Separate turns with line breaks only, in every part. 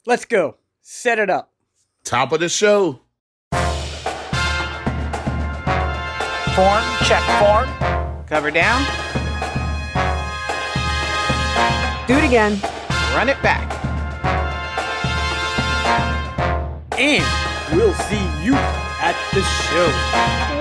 Let's go. Set it up.
Top of the show.
Form, check form. Cover down.
Do it again.
Run it back.
And we'll see you at the show.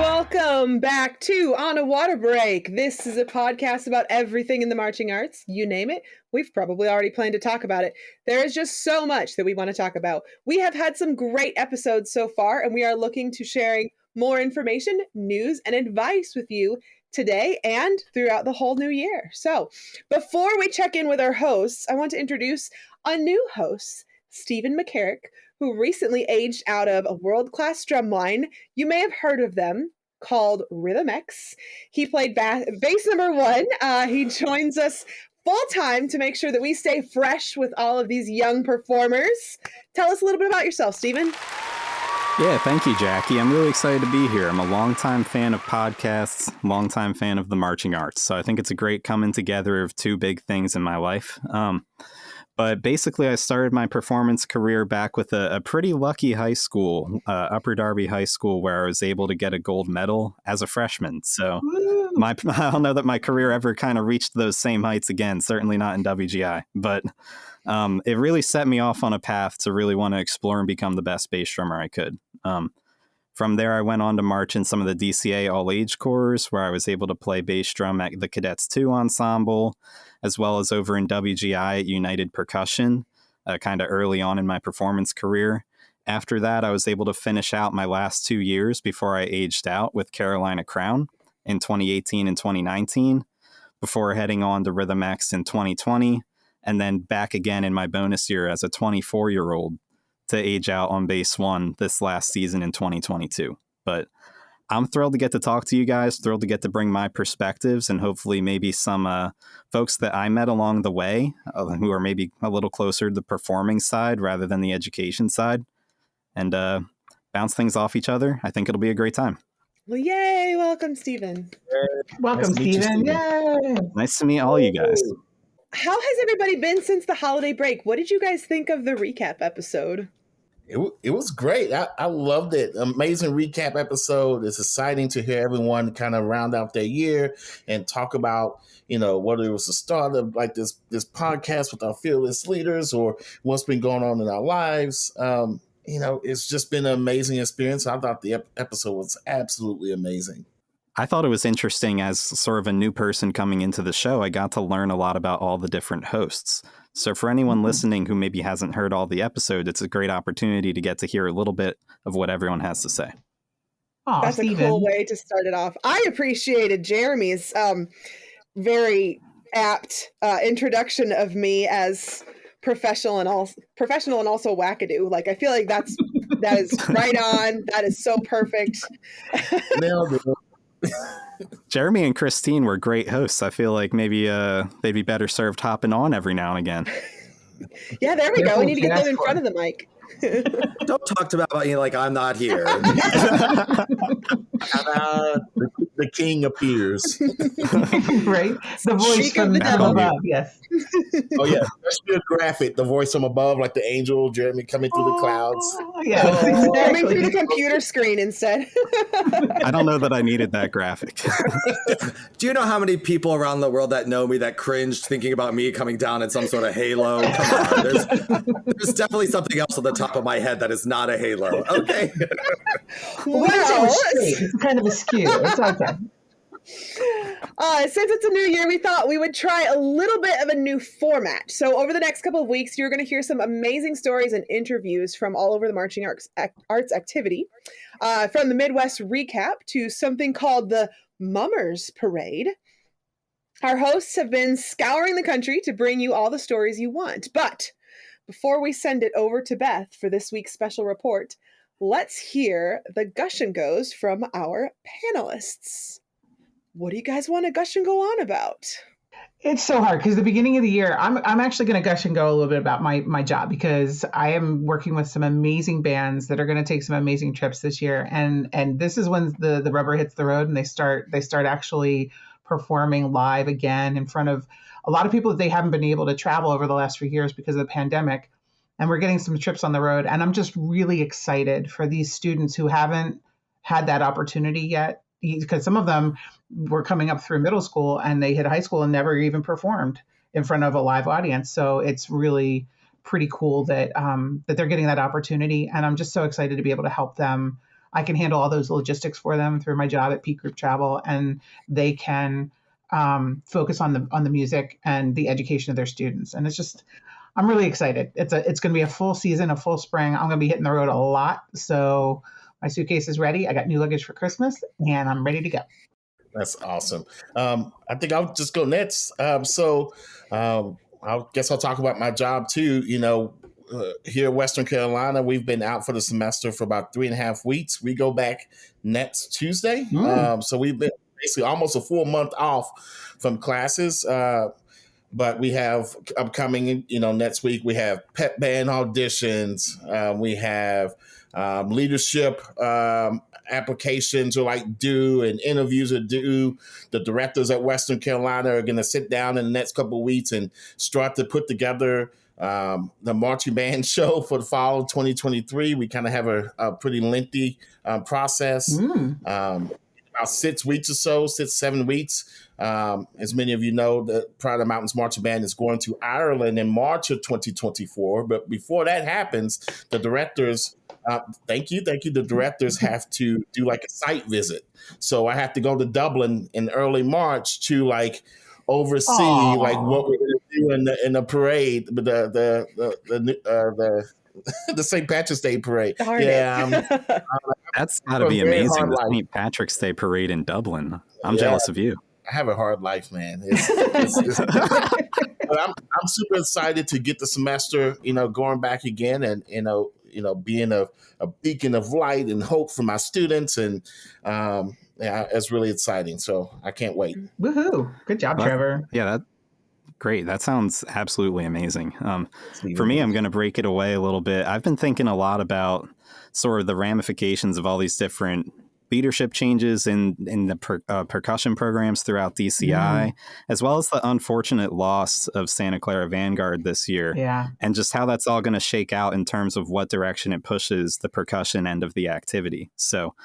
Welcome back to On a Water Break. This is a podcast about everything in the marching arts. You name it. We've probably already planned to talk about it. There is just so much that we want to talk about. We have had some great episodes so far, and we are looking to sharing more information, news, and advice with you today and throughout the whole new year. So before we check in with our hosts, I want to introduce a new host, Stephen McCarrick, who recently aged out of a world-class drumline. You may have heard of them, called Rhythm X. He played bass number 1. He joins us full-time to make sure that we stay fresh with all of these young performers. Tell us a little bit about yourself, Stephen.
Yeah, thank you, Jackie. I'm really excited to be here. I'm a longtime fan of podcasts, longtime fan of the marching arts. So I think it's a great coming together of two big things in my life. But basically, I started my performance career back with a pretty lucky high school, Upper Darby High School, where I was able to get a gold medal as a freshman. So I don't know that my career ever kind of reached those same heights again, certainly not in WGI. But it really set me off on a path to really want to explore and become the best bass drummer I could. From there, I went on to march in some of the DCA all-age corps, where I was able to play bass drum at the Cadets 2 ensemble, as well as over in WGI at United Percussion, kind of early on in my performance career. After that, I was able to finish out my last 2 years before I aged out with Carolina Crown in 2018 and 2019, before heading on to Rhythm X in 2020, and then back again in my bonus year as a 24-year-old to age out on Bass 1 this last season in 2022. But I'm thrilled to get to talk to you guys, thrilled to get to bring my perspectives and hopefully maybe some folks that I met along the way who are maybe a little closer to the performing side rather than the education side, and bounce things off each other. I think it'll be a great time.
Well, yay. Welcome, Stephen.
Welcome, Stephen. Yay.
Nice to meet all you guys.
How has everybody been since the holiday break? What did you guys think of the recap episode?
It was great. I loved it. Amazing recap episode. It's exciting to hear everyone kind of round out their year and talk about, whether it was the start of like this podcast with our fearless leaders or what's been going on in our lives. It's just been an amazing experience. I thought the episode was absolutely amazing.
I thought it was interesting as sort of a new person coming into the show. I got to learn a lot about all the different hosts. So for anyone listening who maybe hasn't heard all the episodes, it's a great opportunity to get to hear a little bit of what everyone has to say.
Oh, that's Stephen. A cool way to start it off. I appreciated Jeremy's very apt introduction of me as professional and also wackadoo. Like, I feel like that is right on. That is so perfect.
Nailed it.
Jeremy and Christine were great hosts. I feel like maybe they'd be better served hopping on every now and again.
Yeah, there we go. We need to get them in front of the mic.
Don't talk about me like I'm not here.
The king appears.
Right? The voice from above, yes.
Oh, yeah. Especially a graphic, the voice from above, like the angel Jeremy coming through the clouds.
Yeah, exactly.
Coming through the computer screen instead.
I don't know that I needed that graphic.
Do you know how many people around the world that know me that cringed thinking about me coming down in some sort of halo? Come on. There's definitely something else on the top of my head that is not a halo. Okay.
Well,
it's kind of a skew. It's okay.
Since it's a new year, we thought we would try a little bit of a new format. So over the next couple of weeks, you're going to hear some amazing stories and interviews from all over the marching arts activity. From the Midwest recap to something called the Mummers Parade. Our hosts have been scouring the country to bring you all the stories you want. But before we send it over to Beth for this week's special report, let's hear the gush and goes from our panelists. What do you guys want to gush and go on about?
It's so hard because the beginning of the year, I'm actually going to gush and go a little bit about my job because I am working with some amazing bands that are going to take some amazing trips this year. And this is when the rubber hits the road and they start actually performing live again in front of a lot of people that they haven't been able to travel over the last few years because of the pandemic. and we're getting some trips on the road. And I'm just really excited for these students who haven't had that opportunity yet, because some of them were coming up through middle school and they hit high school and never even performed in front of a live audience. So it's really pretty cool that that they're getting that opportunity. And I'm just so excited to be able to help them. I can handle all those logistics for them through my job at Peak Group Travel, and they can focus on the music and the education of their students. And it's just, I'm really excited. It's going to be a full season, a full spring. I'm going to be hitting the road a lot. So my suitcase is ready. I got new luggage for Christmas, and I'm ready to go.
That's awesome. I think I'll just go next. I guess I'll talk about my job too. Here in Western Carolina, we've been out for the semester for about 3.5 weeks. We go back next Tuesday. So we've been basically almost a full month off from classes. But we have upcoming, next week we have pep band auditions. We have leadership applications are due, and interviews are due. The directors at Western Carolina are going to sit down in the next couple of weeks and start to put together the marching band show for the fall of 2023. We kind of have a pretty lengthy process. About 6 weeks or so, 7 weeks. As many of you know, the Pride of the Mountains Marching Band is going to Ireland in March of 2024. But before that happens, the directors, thank you. The directors have to do a site visit. So I have to go to Dublin in early March to oversee what we're going to do in the parade, the St. Patrick's Day parade.
That's got to be amazing. The St. Patrick's Day parade in Dublin. I'm jealous of you.
I have a hard life, man. But I'm super excited to get the semester, going back again, and being a beacon of light and hope for my students, and it's really exciting. So I can't wait.
Woohoo! Good job, Trevor.
Great. That sounds absolutely amazing. For me, I'm going to break it away a little bit. I've been thinking a lot about sort of the ramifications of all these different leadership changes in the percussion programs throughout DCI, as well as the unfortunate loss of Santa Clara Vanguard this year.
Yeah.
And just how that's all going to shake out in terms of what direction it pushes the percussion end of the activity. So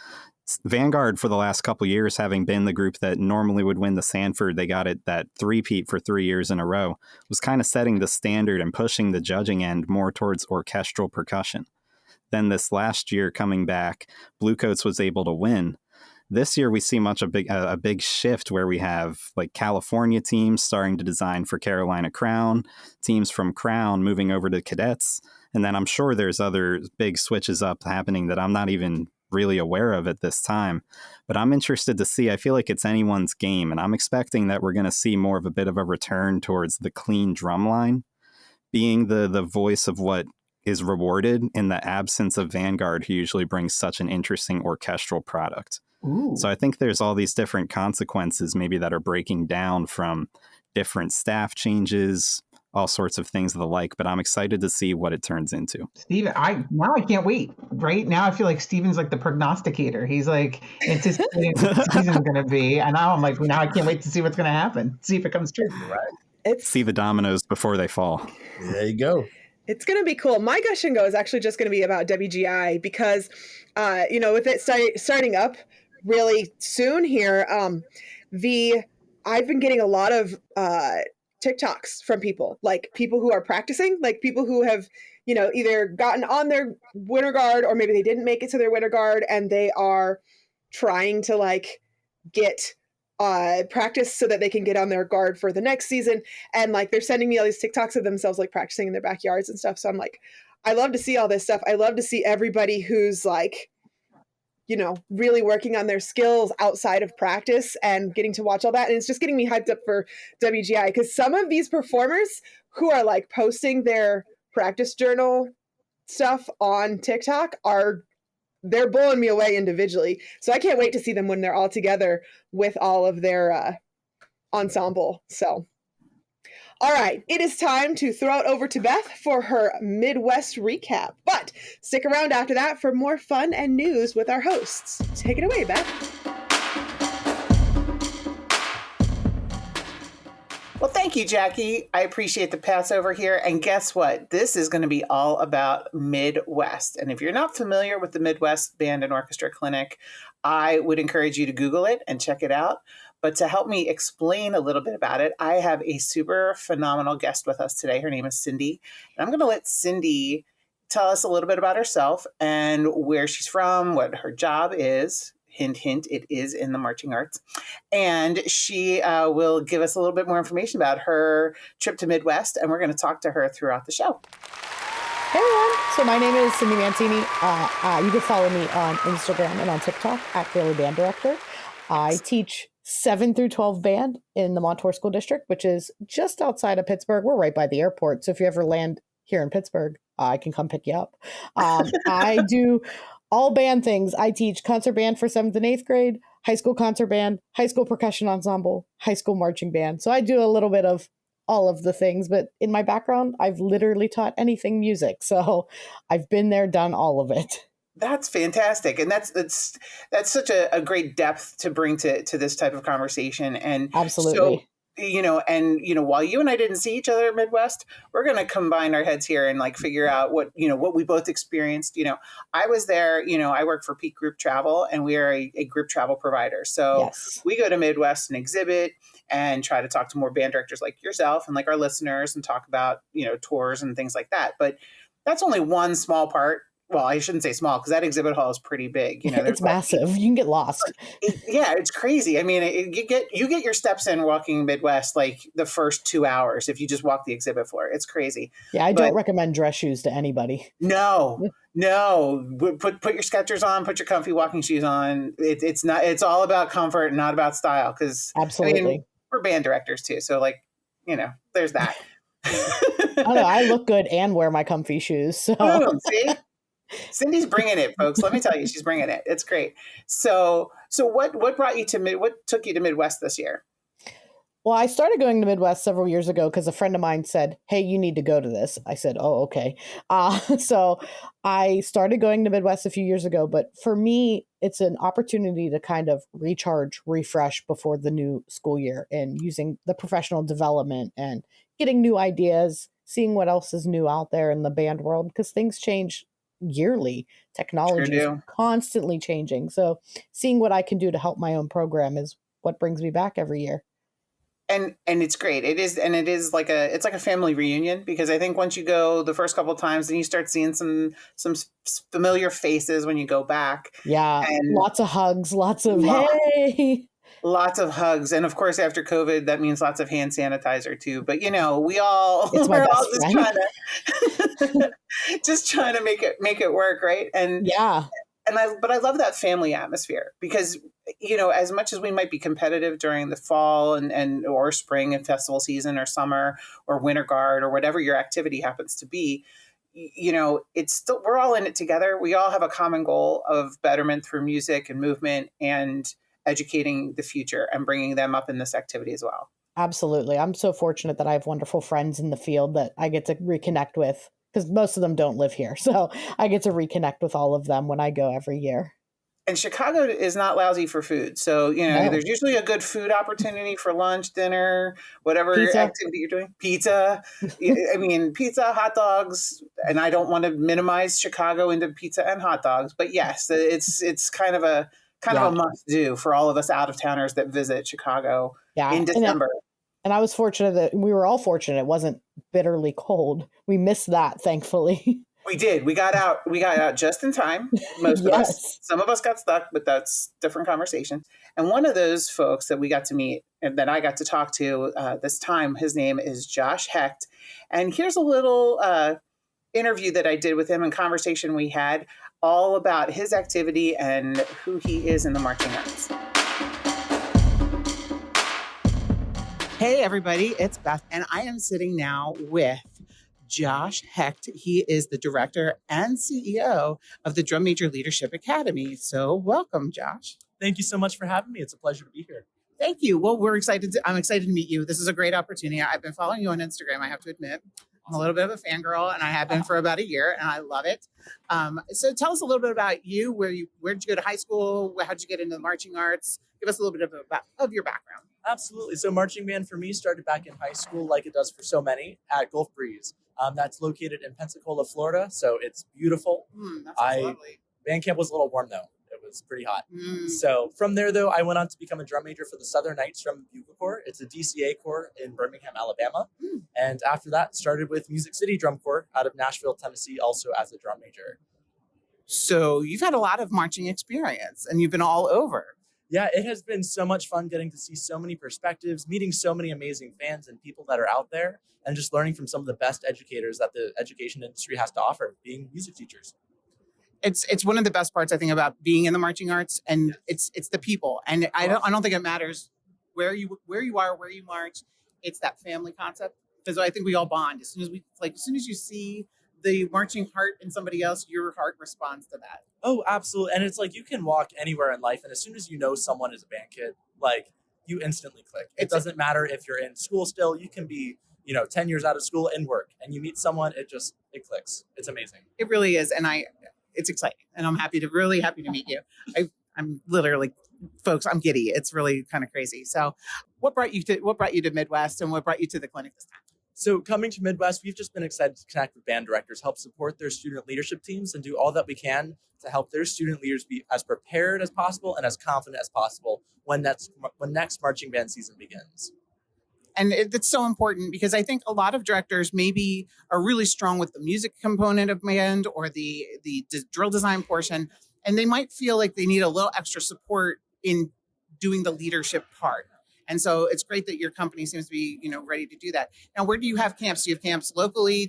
Vanguard, for the last couple of years, having been the group that normally would win the Sanford, they got it that three-peat for 3 years in a row, was kind of setting the standard and pushing the judging end more towards orchestral percussion. Then this last year coming back, Bluecoats was able to win. This year we see a big shift where we have California teams starting to design for Carolina Crown, teams from Crown moving over to Cadets, and then I'm sure there's other big switches up happening that I'm not even really aware of at this time, but I'm interested to see. I feel like it's anyone's game, and I'm expecting that we're going to see more of a bit of a return towards the clean drum line being the voice of what is rewarded in the absence of Vanguard, who usually brings such an interesting orchestral product.
Ooh.
So I think there's all these different consequences maybe that are breaking down from different staff changes, all sorts of things of the like, but I'm excited to see what it turns into.
Steven, I can't wait. Right now, I feel like Steven's the prognosticator. He's anticipating what the season's going to be, and now I'm now I can't wait to see what's going to happen. See if it comes true.
Right.
See the dominoes before they fall.
There you go.
It's going to be cool. My Gush and Go is actually just going to be about WGI because, with it starting up really soon here, I've been getting a lot of TikToks from people who are practicing, people who have, either gotten on their winter guard or maybe they didn't make it to their winter guard and they are trying to get practice so that they can get on their guard for the next season. And they're sending me all these TikToks of themselves practicing in their backyards and stuff. So I'm I love to see all this stuff. I love to see everybody who's really working on their skills outside of practice and getting to watch all that. And it's just getting me hyped up for WGI because some of these performers who are posting their practice journal stuff on TikTok they're blowing me away individually. So I can't wait to see them when they're all together with all of their ensemble. So, all right, it is time to throw it over to Beth for her Midwest recap. But stick around after that for more fun and news with our hosts. Take it away, Beth.
Well, Thank you, Jackie. I appreciate the pass over here. And guess what? This is going to be all about Midwest. And if you're not familiar with the Midwest Band and Orchestra Clinic, I would encourage you to Google it and check it out. But to help me explain a little bit about it, I have a super phenomenal guest with us today. Her name is Cyndi. And I'm going to let Cyndi tell us a little bit about herself and where she's from, what her job is. Hint, hint, it is in the marching arts. And she will give us a little bit more information about her trip to Midwest, and we're going to talk to her throughout the show.
Hey everyone, so my name is Cyndi Mancini. You can follow me on Instagram and on TikTok at Daily Band Director. I teach 7 through 12 band in the Montour School District, which is just outside of Pittsburgh. We're right by the airport, so if you ever land here in Pittsburgh, I can come pick you up. I do all band things. I teach concert band for 7th and 8th grade, high school concert band, high school percussion ensemble, high school marching band. So I do a little bit of all of the things, but in my background, I've literally taught anything music. So I've been there, done all of it.
That's fantastic. And that's such a great depth to bring to this type of conversation. And
Absolutely.
So, while you and I didn't see each other at Midwest, we're going to combine our heads here and like figure out what we both experienced. I was there, I work for Peak Group Travel, and we are a group travel provider. So we go to Midwest and exhibit and try to talk to more band directors like yourself and like our listeners and talk about, tours and things like that. But that's only one small part. Well, I shouldn't say small because that exhibit hall is pretty big.
It's massive. You can get lost.
It's crazy. I mean, you get your steps in walking Midwest like the first 2 hours if you just walk the exhibit floor. It's crazy.
Yeah, I don't recommend dress shoes to anybody.
No. Put your Skechers on. Put your comfy walking shoes on. It's all about comfort, not about style. Because
absolutely,
we're band directors too. So there's that.
I look good and wear my comfy shoes. So
see. Cyndi's bringing it, folks. Let me tell you, she's bringing it. It's great. So what brought you what took you to Midwest this year?
Well, I started going to Midwest several years ago because a friend of mine said, "Hey, you need to go to this." I said, "Oh, okay." So I started going to Midwest a few years ago. But for me, it's an opportunity to kind of recharge, refresh before the new school year and using the professional development and getting new ideas, seeing what else is new out there in the band world because things change yearly. Technology is constantly changing. So seeing what I can do to help my own program is what brings me back every year.
And it's great. It is like a family reunion because I think once you go the first couple of times, then you start seeing some familiar faces when you go back.
Yeah. And lots of hugs, hey.
Lots of hugs. And of course, after COVID, that means lots of hand sanitizer too. But we're all just trying to make it work. Right. And
yeah.
But I love that family atmosphere because, as much as we might be competitive during the fall and or spring and festival season or summer or winter guard or whatever your activity happens to be, it's still, we're all in it together. We all have a common goal of betterment through music and movement and educating the future and bringing them up in this activity as well.
Absolutely. I'm so fortunate that I have wonderful friends in the field that I get to reconnect with because most of them don't live here. So I get to reconnect with all of them when I go every year.
And Chicago is not lousy for food. So, there's usually a good food opportunity for lunch, dinner, whatever activity you're doing. Pizza. I mean, pizza, hot dogs. And I don't want to minimize Chicago into pizza and hot dogs. But yes, it's kind of a must do for all of us out of towners that visit Chicago in December.
And I was fortunate that we were all fortunate. It wasn't bitterly cold. We missed that, thankfully.
We did. We got out just in time. Most of us. Some of us got stuck, but that's a different conversation. And one of those folks that we got to meet and that I got to talk to this time, his name is Josh Hecht. And here's a little interview that I did with him and conversation we had all about his activity and who he is in the marching arts. Hey, everybody, it's Beth, and I am sitting now with Josh Hecht. He is the director and CEO of the Drum Major Leadership Academy. So welcome, Josh.
Thank you so much for having me. It's a pleasure to be here.
Thank you. Well, I'm excited to meet you. This is a great opportunity. I've been following you on Instagram, I have to admit. I'm a little bit of a fangirl, and I have been for about a year, and I love it. So tell us a little bit about you. Where did you go to high school? How did you get into the marching arts? Give us a little bit of your background.
Absolutely. So marching band for me started back in high school, like it does for so many, at Gulf Breeze. That's located in Pensacola, Florida. So it's beautiful.
That sounds lovely.
Band camp was a little warm though. It was pretty hot.
Mm.
So from there though, I went on to become a drum major for the Southern Knights Drum and Bugle Corps. It's a DCA corps in Birmingham, Alabama. And after that, started with Music City Drum Corps out of Nashville, Tennessee, also as a drum major.
So you've had a lot of marching experience and you've been all over.
Yeah, it has been so much fun getting to see so many perspectives, meeting so many amazing fans and people that are out there, and just learning from some of the best educators that the education industry has to offer, being music teachers.
It's one of the best parts, I think, about being in the marching arts, and it's the people. And I don't think it matters where you are, where you march. It's that family concept, because I think we all bond as soon as you see the marching heart in somebody else, your heart responds to that.
Oh, absolutely. And it's like you can walk anywhere in life, and as soon as you know someone is a band kid, like you instantly click. It doesn't matter if you're in school still. You can be 10 years out of school and work, and you meet someone, it clicks. It's amazing.
It really is, and it's exciting, and I'm really happy to meet you. I'm literally, folks, I'm giddy. It's really kind of crazy. So, what brought you to Midwest, and what brought you to the clinic this time?
So coming to Midwest, we've just been excited to connect with band directors, help support their student leadership teams, and do all that we can to help their student leaders be as prepared as possible and as confident as possible when next marching band season begins.
And it's so important, because I think a lot of directors maybe are really strong with the music component of band or the drill design portion, and they might feel like they need a little extra support in doing the leadership part. And so it's great that your company seems to be, ready to do that. Now, where do you have camps? Do you have camps locally?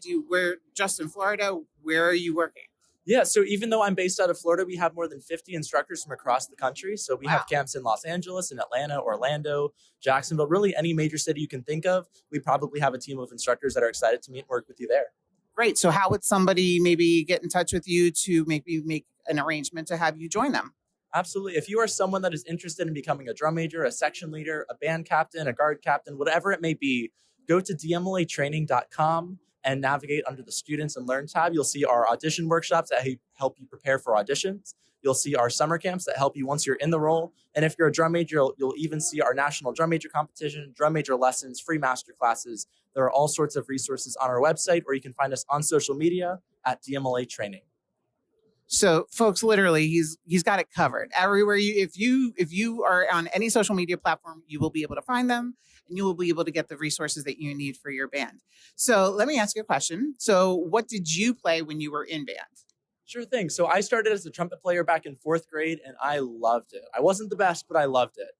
Just in Florida? Where are you working?
Yeah, so even though I'm based out of Florida, we have more than 50 instructors from across the country. So we have camps in Los Angeles, in Atlanta, Orlando, Jacksonville, really any major city you can think of. We probably have a team of instructors that are excited to meet and work with you there.
Great. So how would somebody maybe get in touch with you to maybe make an arrangement to have you join them?
Absolutely. If you are someone that is interested in becoming a drum major, a section leader, a band captain, a guard captain, whatever it may be, go to dmlatraining.com and navigate under the Students and Learn tab. You'll see our audition workshops that help you prepare for auditions. You'll see our summer camps that help you once you're in the role. And if you're a drum major, you'll even see our national drum major competition, drum major lessons, free master classes. There are all sorts of resources on our website, or you can find us on social media at DMLA Training.
So, folks, literally, he's got it covered. Everywhere if you are on any social media platform, you will be able to find them, and you will be able to get the resources that you need for your band. So, let me ask you a question. So, what did you play when you were in band?
Sure thing. So, I started as a trumpet player back in 4th grade, and I loved it. I wasn't the best, but I loved it.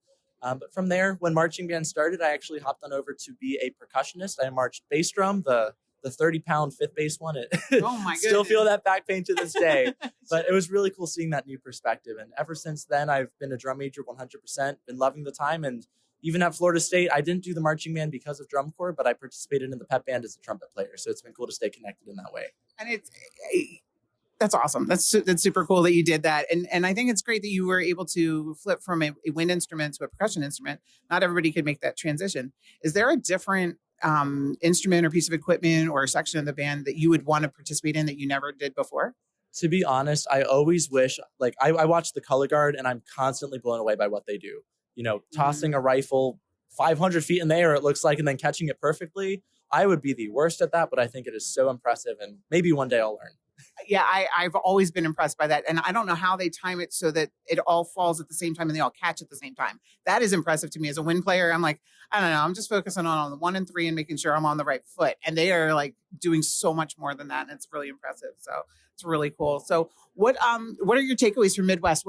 But from there, when marching band started, I actually hopped on over to be a percussionist. I marched bass drum, the 30-pound fifth bass one.
Oh my
Still feel that back pain to this day. But it was really cool seeing that new perspective. And ever since then, I've been a drum major 100%, been loving the time. And even at Florida State, I didn't do the marching band because of drum corps, but I participated in the pep band as a trumpet player. So it's been cool to stay connected in that way.
And that's awesome. That's super cool that you did that. And I think it's great that you were able to flip from a wind instrument to a percussion instrument. Not everybody could make that transition. Is there a different instrument or piece of equipment or a section of the band that you would want to participate in that you never did before?
To be honest, I always wish, I watch the color guard and I'm constantly blown away by what they do. Tossing a rifle 500 feet in the air, it looks like, and then catching it perfectly. I would be the worst at that, but I think it is so impressive, and maybe one day I'll learn.
Yeah, I've always been impressed by that. And I don't know how they time it so that it all falls at the same time and they all catch at the same time. That is impressive to me as a wind player. I'm like, I don't know. I'm just focusing on the 1 and 3 and making sure I'm on the right foot. And they are like doing so much more than that. And it's really impressive. So it's really cool. So what are your takeaways from Midwest?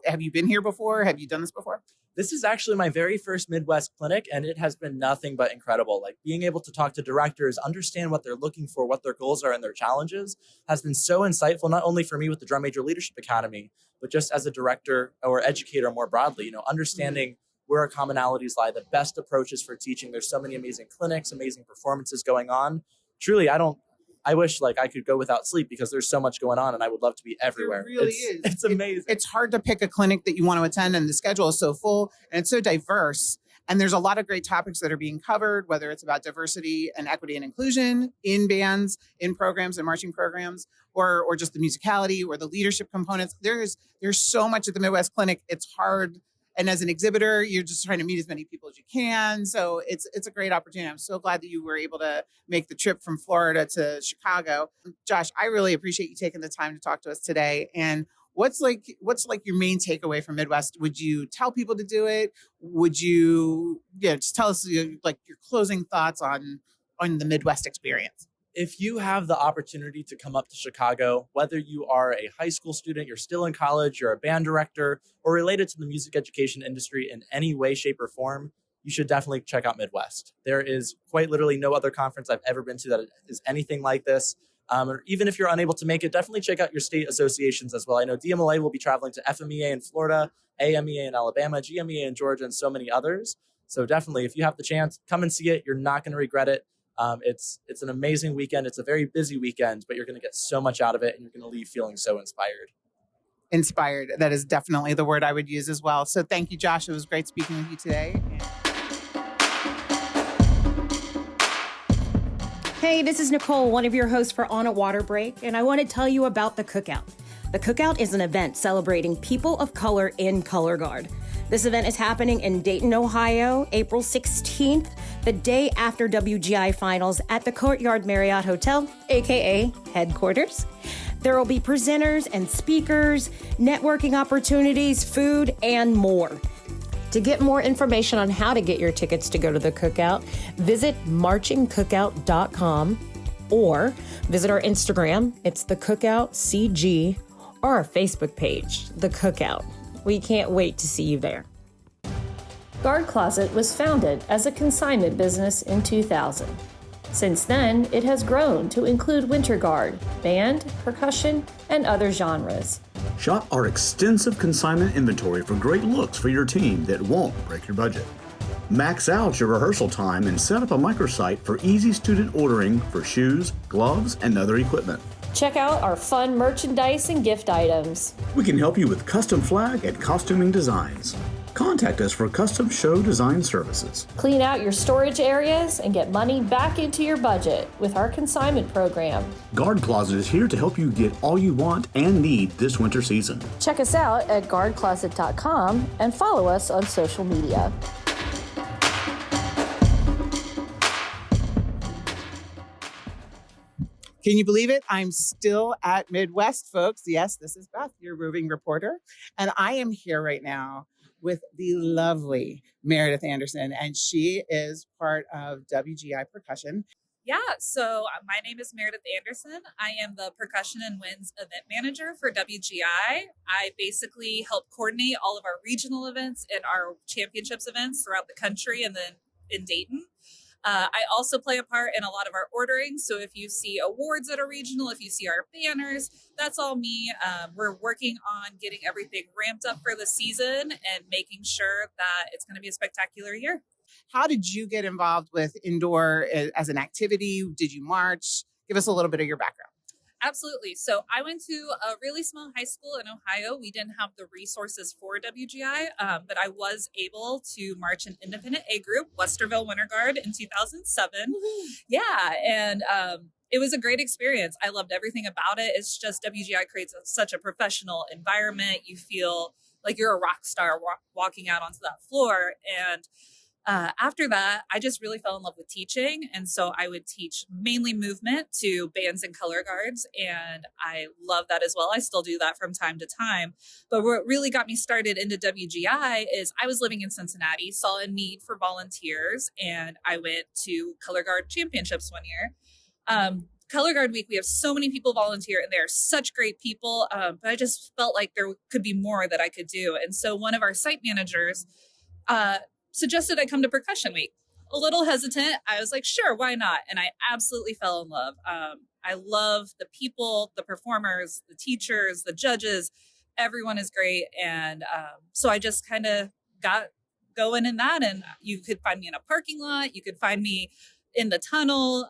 Have you been here before? Have you done this before?
This is actually my very first Midwest clinic, and it has been nothing but incredible. Like being able to talk to directors, understand what they're looking for, what their goals are and their challenges has been so insightful, not only for me with the Drum Major Leadership Academy, but just as a director or educator more broadly, understanding where our commonalities lie, the best approaches for teaching. There's so many amazing clinics, amazing performances going on. Truly, I wish I could go without sleep because there's so much going on and I would love to be everywhere.
It really is.
It's amazing.
It's hard to pick a clinic that you want to attend, and the schedule is so full and it's so diverse. And there's a lot of great topics that are being covered, whether it's about diversity and equity and inclusion in bands, in programs and marching programs, or just the musicality or the leadership components. There's so much at the Midwest Clinic. It's hard And as an exhibitor, you're just trying to meet as many people as you can. So it's a great opportunity. I'm so glad that you were able to make the trip from Florida to Chicago. Josh, I really appreciate you taking the time to talk to us today. And what's like your main takeaway from Midwest? Would you tell people to do it? Would you just tell us like your closing thoughts on the Midwest experience?
If you have the opportunity to come up to Chicago, whether you are a high school student, you're still in college, you're a band director, or related to the music education industry in any way, shape, or form, you should definitely check out Midwest. There is quite literally no other conference I've ever been to that is anything like this. Or even if you're unable to make it, definitely check out your state associations as well. I know DMLA will be traveling to FMEA in Florida, AMEA in Alabama, GMEA in Georgia, and so many others. So definitely, if you have the chance, come and see it. You're not going to regret it. It's an amazing weekend. It's a very busy weekend, but you're going to get so much out of it, and you're going to leave feeling so inspired.
Inspired. That is definitely the word I would use as well. So thank you, Josh. It was great speaking with you today.
Hey, this is Nicole, one of your hosts for On a Water Break, and I want to tell you about the Cookout. The Cookout is an event celebrating people of color in Color Guard. This event is happening in Dayton, Ohio, April 16th, the day after WGI Finals at the Courtyard Marriott Hotel, aka headquarters. There will be presenters and speakers, networking opportunities, food, and more. To get more information on how to get your tickets to go to the Cookout, visit marchingcookout.com or visit our Instagram, it's the Cookout CG, or our Facebook page, The Cookout. We can't wait to see you there.
Guard Closet was founded as a consignment business in 2000. Since then, it has grown to include winter guard, band, percussion, and other genres.
Shop our extensive consignment inventory for great looks for your team that won't break your budget. Max out your rehearsal time and set up a microsite for easy student ordering for shoes, gloves, and other equipment.
Check out our fun merchandise and gift items.
We can help you with custom flag and costuming designs. Contact us for custom show design services.
Clean out your storage areas and get money back into your budget with our consignment program.
Guard Closet is here to help you get all you want and need this winter season.
Check us out at guardcloset.com and follow us on social media.
Can you believe it? I'm still at Midwest, folks. Yes, this is Beth, your roving reporter. And I am here right now with the lovely Meredith Anderson, and she is part of WGI Percussion.
Yeah, so my name is Meredith Anderson. I am the Percussion and Winds event manager for WGI. I basically help coordinate all of our regional events and our championships events throughout the country and then in Dayton. I also play a part in a lot of our ordering. So if you see awards at a regional, if you see our banners, that's all me. We're working on getting everything ramped up for the season and making sure that it's going to be a spectacular year.
How did you get involved with indoor as an activity? Did you march? Give us a little bit of your background.
Absolutely. So I went to a really small high school in Ohio. We didn't have the resources for WGI, but I was able to march an independent A group, Westerville Winter Guard, in 2007. Mm-hmm. Yeah. And it was a great experience. I loved everything about it. It's just WGI creates such a professional environment. You feel like you're a rock star walking out onto that floor. And after that, I just really fell in love with teaching. And so I would teach mainly movement to bands and color guards. And I love that as well. I still do that from time to time. But what really got me started into WGI is I was living in Cincinnati, saw a need for volunteers, and I went to Color Guard Championships one year. Color Guard Week, we have so many people volunteer, and they're such great people. But I just felt like there could be more that I could do. And so one of our site managers suggested I come to Percussion Week. A little hesitant. I was like, sure, why not? And I absolutely fell in love. I love the people, the performers, the teachers, the judges. Everyone is great. And so I just kind of got going in that. And you could find me in a parking lot. You could find me in the tunnel,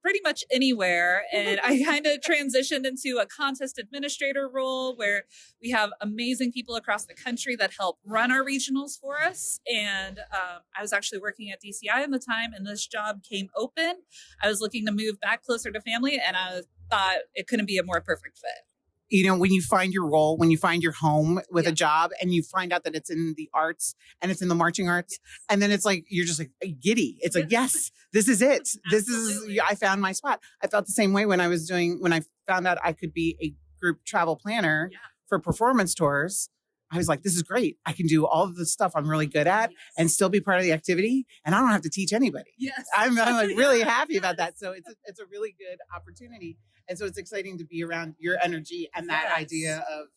pretty much anywhere. And I kind of transitioned into a contest administrator role where we have amazing people across the country that help run our regionals for us. And I was actually working at DCI at the time, and this job came open. I was looking to move back closer to family, and I thought it couldn't be a more perfect fit.
you know, when you find your role, when you find your home with a job and you find out that it's in the arts and it's in the marching arts, and then it's like, you're just like giddy. It's like, yes, this is it. This is, I found my spot. I felt the same way when I found out I could be a group travel planner for performance tours. I was like, this is great. I can do all of the stuff I'm really good at and still be part of the activity. And I don't have to teach anybody.
Yes.
I'm like really happy about that. So it's a really good opportunity. And so it's exciting to be around your energy and that idea of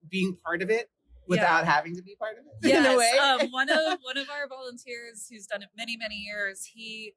being part of it without having to be part of it.
Yes.
In a way.
One of our volunteers who's done it many, many years, he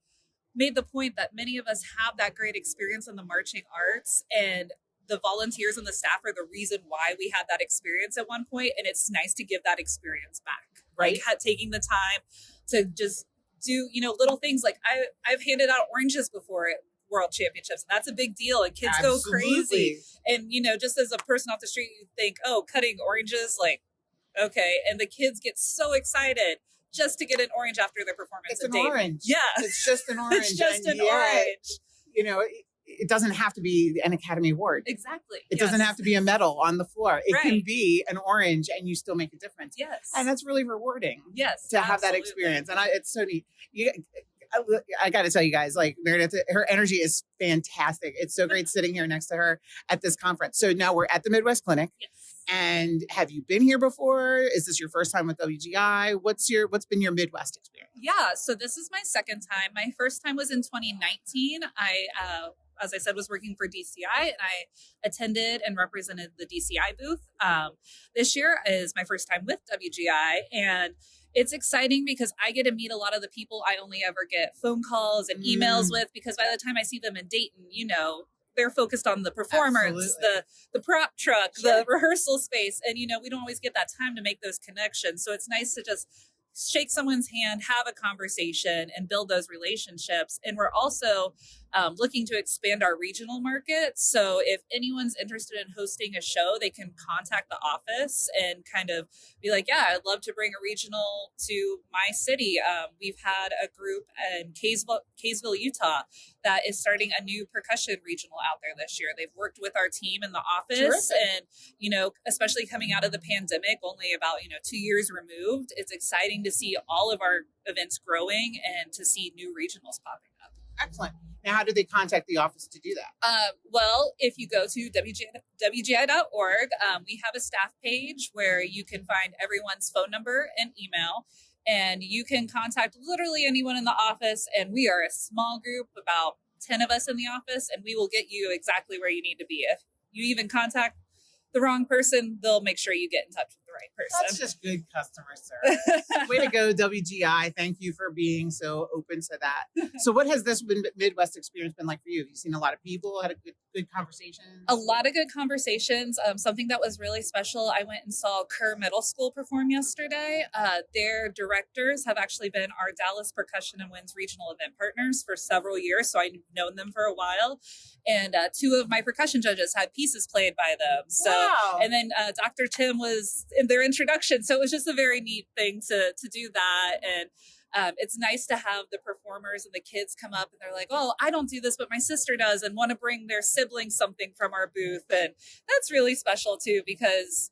made the point that many of us have that great experience in the marching arts, and the volunteers and the staff are the reason why we had that experience at one point. And it's nice to give that experience back.
Right.
Like taking the time to just do, you know, little things like I've handed out oranges before at World Championships, and that's a big deal, and kids go crazy. And you know, just as a person off the street, you think, oh, cutting oranges, like, okay, and the kids get so excited just to get an orange after their performance.
It's an orange.
Yeah,
it's just an orange.
It's just an orange.
You know, it doesn't have to be an Academy Award.
Exactly.
It doesn't have to be a medal on the floor. It can be an orange, and you still make a difference.
Yes,
and that's really rewarding.
Yes,
to have that experience, and it's so neat. I got to tell you guys, like Meredith, her energy is fantastic. It's so great sitting here next to her at this conference. So now we're at the Midwest Clinic.
Yes.
And have you been here before? Is this your first time with WGI? What's been your Midwest experience?
Yeah, so this is my second time. My first time was in 2019. I, as I said, was working for DCI, and I attended and represented the DCI booth. This year is my first time with WGI, and it's exciting because I get to meet a lot of the people I only ever get phone calls and emails with, because by the time I see them in Dayton, you know, they're focused on the performance, the prop truck, the rehearsal space. And, you know, we don't always get that time to make those connections. So it's nice to just shake someone's hand, have a conversation, and build those relationships. And we're also looking to expand our regional market. So if anyone's interested in hosting a show, they can contact the office and kind of be like, yeah, I'd love to bring a regional to my city. We've had a group in Kaysville, Utah, that is starting a new percussion regional out there this year. They've worked with our team in the office. Terrific. And, you know, especially coming out of the pandemic, only about, 2 years removed, it's exciting to see all of our events growing and to see new regionals popping up.
Excellent. Now, how do they contact the office to do that?
Well, if you go to WGI.org, we have a staff page where you can find everyone's phone number and email, and you can contact literally anyone in the office. And we are a small group, about 10 of us in the office, and we will get you exactly where you need to be. If you even contact the wrong person, they'll make sure you get in touch with the right person.
That's just good customer service. Way to go, WGI. Thank you for being so open to that. So what has this Midwest experience been like for you? Have you seen a lot of people, had a good conversation?
A lot of good conversations. Something that was really special, I went and saw Kerr Middle School perform yesterday. Their directors have actually been our Dallas Percussion and Winds regional event partners for several years, so I've known them for a while. And 2 of my percussion judges had pieces played by them. So, wow. And then Dr. Tim was in their introduction. So it was just a very neat thing to do that. And it's nice to have the performers and the kids come up and they're like, oh, I don't do this, but my sister does, and want to bring their sibling something from our booth. And that's really special too, because,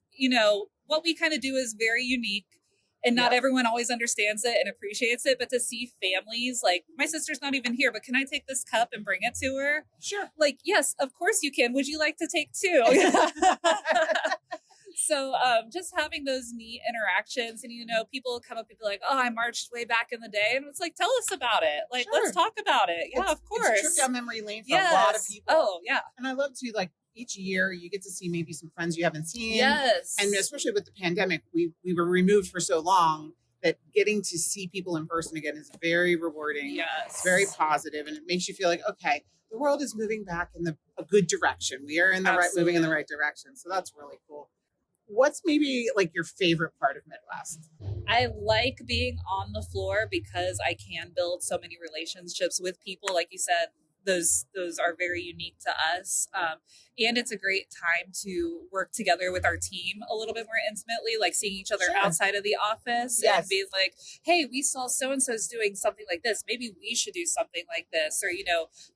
what we kind of do is very unique. And not everyone always understands it and appreciates it. But to see families, like, my sister's not even here, but can I take this cup and bring it to her?
Sure.
Like, yes, of course you can. Would you like to take 2? So just having those neat interactions, and, people come up and be like, oh, I marched way back in the day. And it's like, tell us about it. Like, let's talk about it. Yeah, of course.
It's a trip down memory lane for a lot of people.
Oh, yeah.
And I love to, each year you get to see maybe some friends you haven't seen.
Yes.
And especially with the pandemic, we were removed for so long that getting to see people in person again is very rewarding.
Yes.
It's very positive, and it makes you feel like, okay, the world is moving back in a good direction. We are moving in the right direction. So that's really cool. What's maybe your favorite part of Midwest?
I like being on the floor because I can build so many relationships with people. Like you said, those are very unique to us. And it's a great time to work together with our team a little bit more intimately, like seeing each other outside of the office and being like, hey, we saw so-and-so's doing something like this. Maybe we should do something like this, or,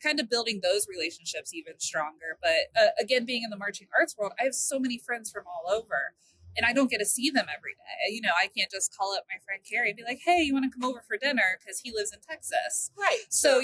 kind of building those relationships even stronger. But again, being in the marching arts world, I have so many friends from all over. And I don't get to see them every day. I can't just call up my friend Carrie and be like, hey, you want to come over for dinner? Because he lives in Texas.
Right.
So,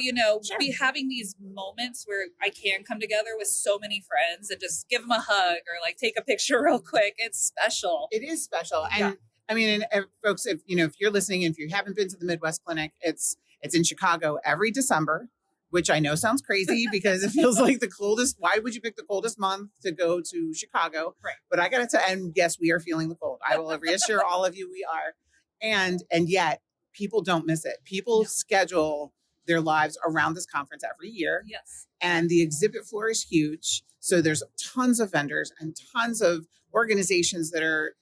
be having these moments where I can come together with so many friends and just give them a hug or like take a picture real quick. It's special.
It is special. And I mean, and folks, if you're listening, and if you haven't been to the Midwest Clinic, it's in Chicago every December, which I know sounds crazy because it feels like the coldest. Why would you pick the coldest month to go to Chicago?
Right.
But I got to tell, and yes, we are feeling the cold. I will reassure all of you we are. And yet people don't miss it. People schedule their lives around this conference every year.
Yes.
And the exhibit floor is huge. So there's tons of vendors and tons of organizations that are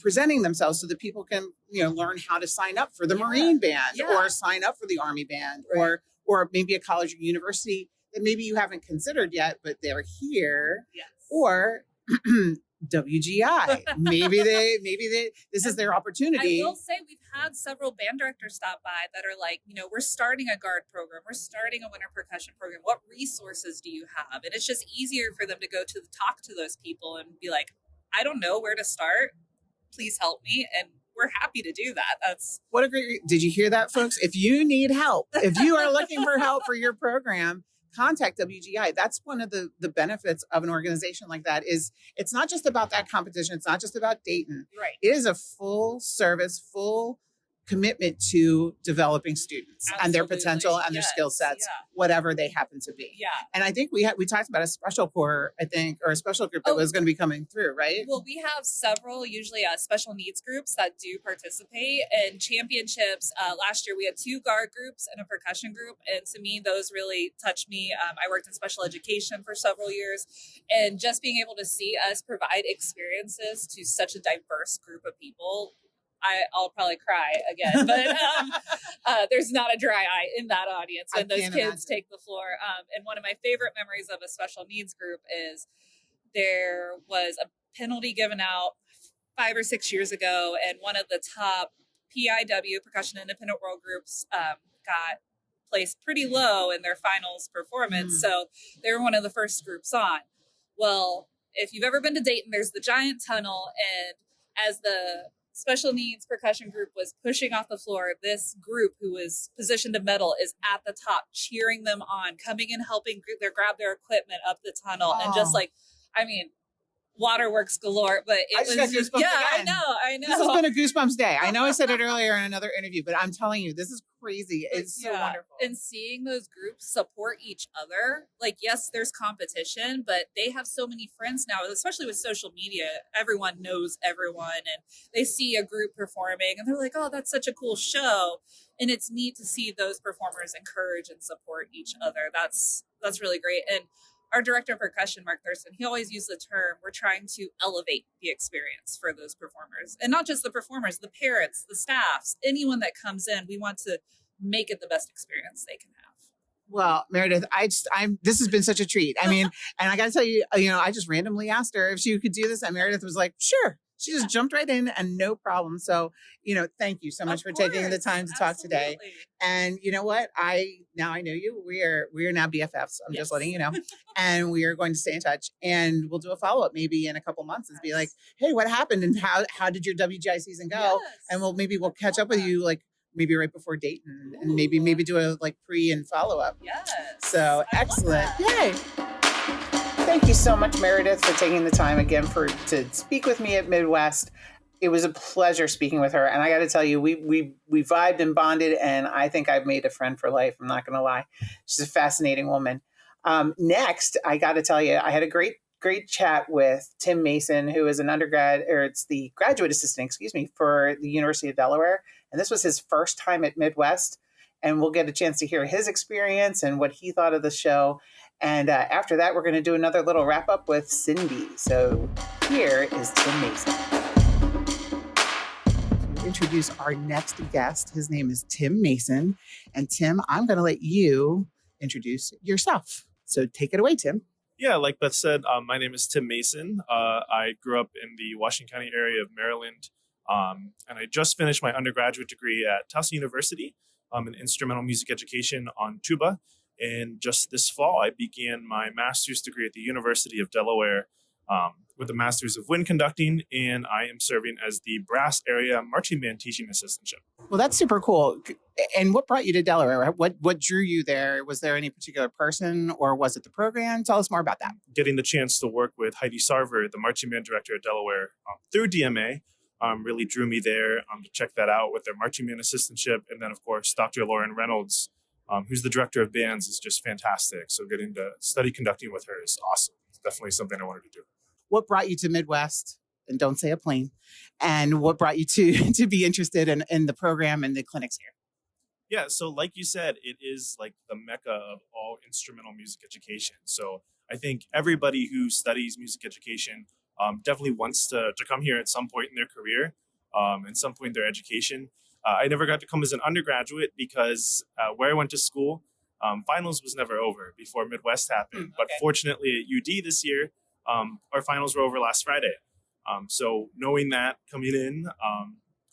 presenting themselves so that people can, learn how to sign up for the Marine Band or sign up for the Army Band or maybe a college or university that maybe you haven't considered yet, but they're here.
Yes.
Or WGI. maybe this is their opportunity.
I will say we've had several band directors stop by that are like, we're starting a guard program. We're starting a winter percussion program. What resources do you have? And it's just easier for them to go to talk to those people and be like, I don't know where to start. Please help me. And we're happy to do that. That's
what a great, did you hear that, folks? If you need help, if you are looking for help for your program, contact WGI. That's one of the benefits of an organization like that is it's not just about that competition. It's not just about Dayton.
Right.
It is a full service, full commitment to developing students and their potential and their skill sets, whatever they happen to be.
Yeah.
And I think we talked about a special corps, or a special group that was going to be coming through, right?
Well, we have several, usually special needs groups that do participate in championships. Last year, we had 2 guard groups and a percussion group. And to me, those really touched me. I worked in special education for several years. And just being able to see us provide experiences to such a diverse group of people, I'll probably cry again, but there's not a dry eye in that audience when those kids take the floor. And one of my favorite memories of a special needs group is there was a penalty given out 5 or 6 years ago, and one of the top PIW, Percussion Independent World Groups, got placed pretty low in their finals performance. So they were one of the first groups on. Well, if you've ever been to Dayton, there's the giant tunnel, and as the special needs percussion group was pushing off the floor, this group who was positioned to medal is at the top cheering them on, coming and helping grab their equipment up the tunnel. And just waterworks galore, but it was just, I know.
This has been a goosebumps day. I know I said it earlier in another interview, but I'm telling you, this is crazy. It's so wonderful.
And seeing those groups support each other, like, yes, there's competition, but they have so many friends now, especially with social media. Everyone knows everyone, and they see a group performing and they're like, oh, that's such a cool show. And it's neat to see those performers encourage and support each other. That's really great. And our director of percussion, Mark Thurston, he always used the term, we're trying to elevate the experience for those performers. And not just the performers, the parents, the staffs, anyone that comes in, we want to make it the best experience they can have.
Well, Meredith, this has been such a treat. I mean, and I got to tell you, I just randomly asked her if she could do this, and Meredith was like, sure. She just jumped right in and no problem. So, thank you so much for taking the time to talk today. And you know what? Now I know you. We are now BFFs. I'm just letting you know. And we are going to stay in touch, and we'll do a follow-up maybe in a couple months and be like, hey, what happened? And how did your WGI season go? And we'll catch up with you like maybe right before Dayton, and maybe do a pre and follow-up.
Yes.
So excellent. Yay.
Thank you so much, Meredith, for taking the time again to speak with me at Midwest. It was a pleasure speaking with her. And I got to tell you, we vibed and bonded, and I think I've made a friend for life. I'm not going to lie. She's a fascinating woman. Next, I got to tell you, I had a great chat with Tim Mason, who is it's the graduate assistant, for the University of Delaware. And this was his first time at Midwest. And we'll get a chance to hear his experience and what he thought of the show. And after that, we're going to do another little wrap up with Cyndi. So here is Tim Mason.
To introduce our next guest, his name is Tim Mason. And Tim, I'm going to let you introduce yourself. So take it away, Tim.
Yeah, like Beth said, my name is Tim Mason. I grew up in the Washington County area of Maryland, and I just finished my undergraduate degree at Towson University in instrumental music education on tuba. And just this fall, I began my master's degree at the University of Delaware with a master's of wind conducting, and I am serving as the brass area marching band teaching assistantship.
Well, that's super cool. And what brought you to Delaware? What drew you there? Was there any particular person, or was it the program? Tell us more about that.
Getting the chance to work with Heidi Sarver, the marching band director at Delaware, through DMA, really drew me there to check that out with their marching band assistantship. And then, of course, Dr. Lauren Reynolds, who's the director of bands, is just fantastic. So getting to study conducting with her is awesome. It's definitely something I wanted to do.
What brought you to Midwest? And don't say a plane. And what brought you to be interested in the program and the clinics here?
Yeah, so like you said, it is like the mecca of all instrumental music education. So I think everybody who studies music education definitely wants to come here at some point in their career, and some point in their education. I never got to come as an undergraduate because where I went to school, finals was never over before Midwest happened. But fortunately at UD this year, our finals were over last Friday. So knowing that coming in,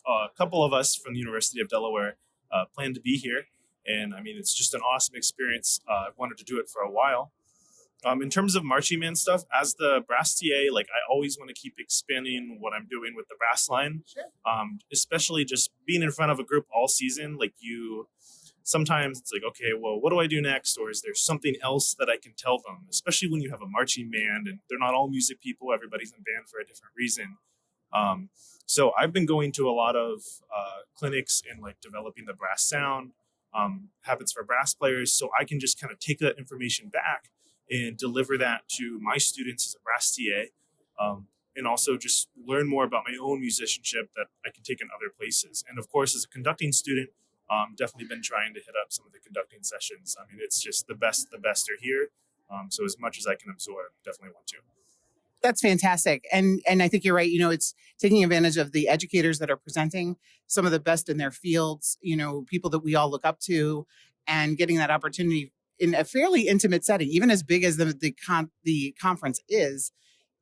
a couple of us from the University of Delaware plan to be here. And I mean, it's just an awesome experience. I've wanted to do it for a while. In terms of marching band stuff, as the brass TA, like I always want to keep expanding what I'm doing with the brass line, especially just being in front of a group all season. Like sometimes it's like, okay, well, what do I do next? Or is there something else that I can tell them? Especially when you have a marching band and they're not all music people, everybody's in band for a different reason. So I've been going to a lot of clinics and like developing the brass sound, habits for brass players. So I can just kind of take that information back and deliver that to my students as a brass TA, and also just learn more about my own musicianship that I can take in other places. And of course, as a conducting student, definitely been trying to hit up some of the conducting sessions. I mean, it's just the best are here. So as much as I can absorb, definitely want to.
That's fantastic. And I think you're right. You know, it's taking advantage of the educators that are presenting, some of the best in their fields, you know, people that we all look up to, and getting that opportunity in a fairly intimate setting, even as big as the conference is,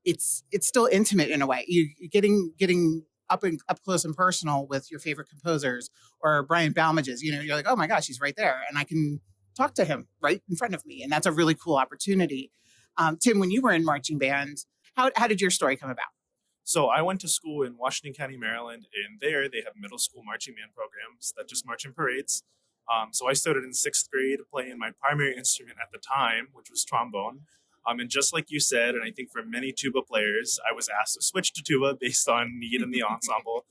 it's still intimate in a way. You're getting up close and personal with your favorite composers, or Brian Balmages. You know, you're like, oh my gosh, he's right there, and I can talk to him right in front of me, and that's a really cool opportunity. Tim, when you were in marching band, how did your story come about?
So I went to school in Washington County, Maryland, and there they have middle school marching band programs that just march in parades. So I started in 6th grade playing my primary instrument at the time, which was trombone. And just like you said, and I think for many tuba players, I was asked to switch to tuba based on need in the ensemble.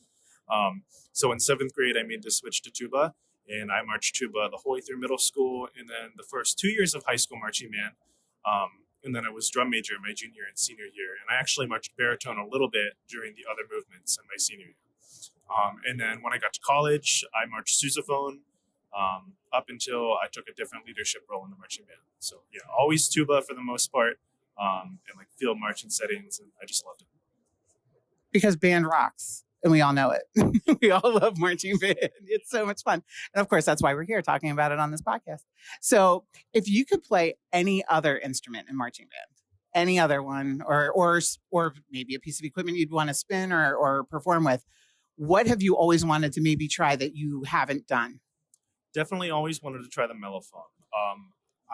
So in 7th grade, I made the switch to tuba, and I marched tuba the whole way through middle school, and then the first 2 years of high school marching band. And then I was drum major my junior and senior year. And I actually marched baritone a little bit during the other movements in my senior year. And then when I got to college, I marched sousaphone up until I took a different leadership role in the marching band. So yeah, always tuba for the most part, and like field marching settings. And I just loved it.
Because band rocks. And we all know it. We all love marching band. It's so much fun. And of course, that's why we're here talking about it on this podcast. So if you could play any other instrument in marching band, any other one, or maybe a piece of equipment you'd want to spin or perform with, what have you always wanted to maybe try that you haven't done?
Definitely always wanted to try the mellophone.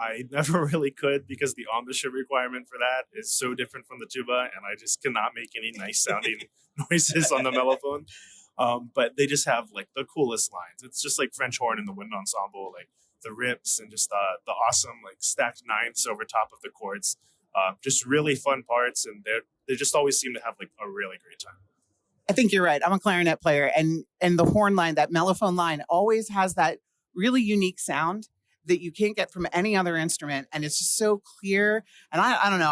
I never really could because the embouchure requirement for that is so different from the tuba, and I just cannot make any nice sounding noises on the mellophone. But they just have like the coolest lines. It's just like French horn in the wind ensemble, like the rips and just the awesome like stacked ninths over top of the chords. Just really fun parts, and they just always seem to have like a really great time.
I think you're right. I'm a clarinet player, and the horn line, that mellophone line, always has that really unique sound that you can't get from any other instrument, and it's just so clear. And I don't know,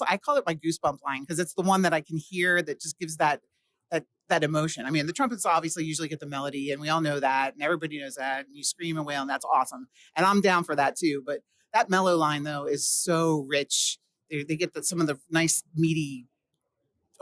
I call it my goosebump line, because it's the one that I can hear that just gives that emotion. I mean, the trumpets obviously usually get the melody, and we all know that, and everybody knows that, and you scream and wail, and that's awesome. And I'm down for that too. But that mellow line though is so rich. They get some of the nice meaty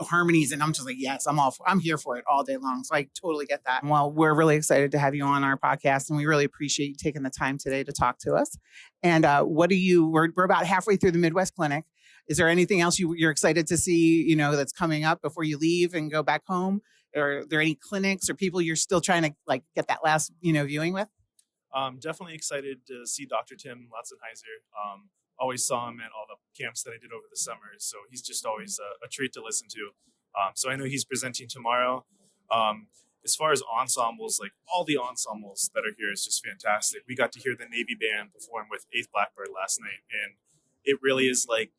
harmonies, and I'm just like, yes, I'm here for it all day long. So I totally get that. Well, we're really excited to have you on our podcast, and we really appreciate you taking the time today to talk to us. And we're about halfway through the Midwest Clinic. Is there anything else you're excited to see, that's coming up before you leave and go back home? Or are there any clinics or people you're still trying to like get that last, viewing with?
Definitely excited to see Dr. Tim Latzenheiser. Always saw him at all the camps that I did over the summer, so he's just always a treat to listen to. So I know he's presenting tomorrow. As far as ensembles, like all the ensembles that are here is just fantastic. We got to hear the Navy Band perform with 8th Blackbird last night, and it really is like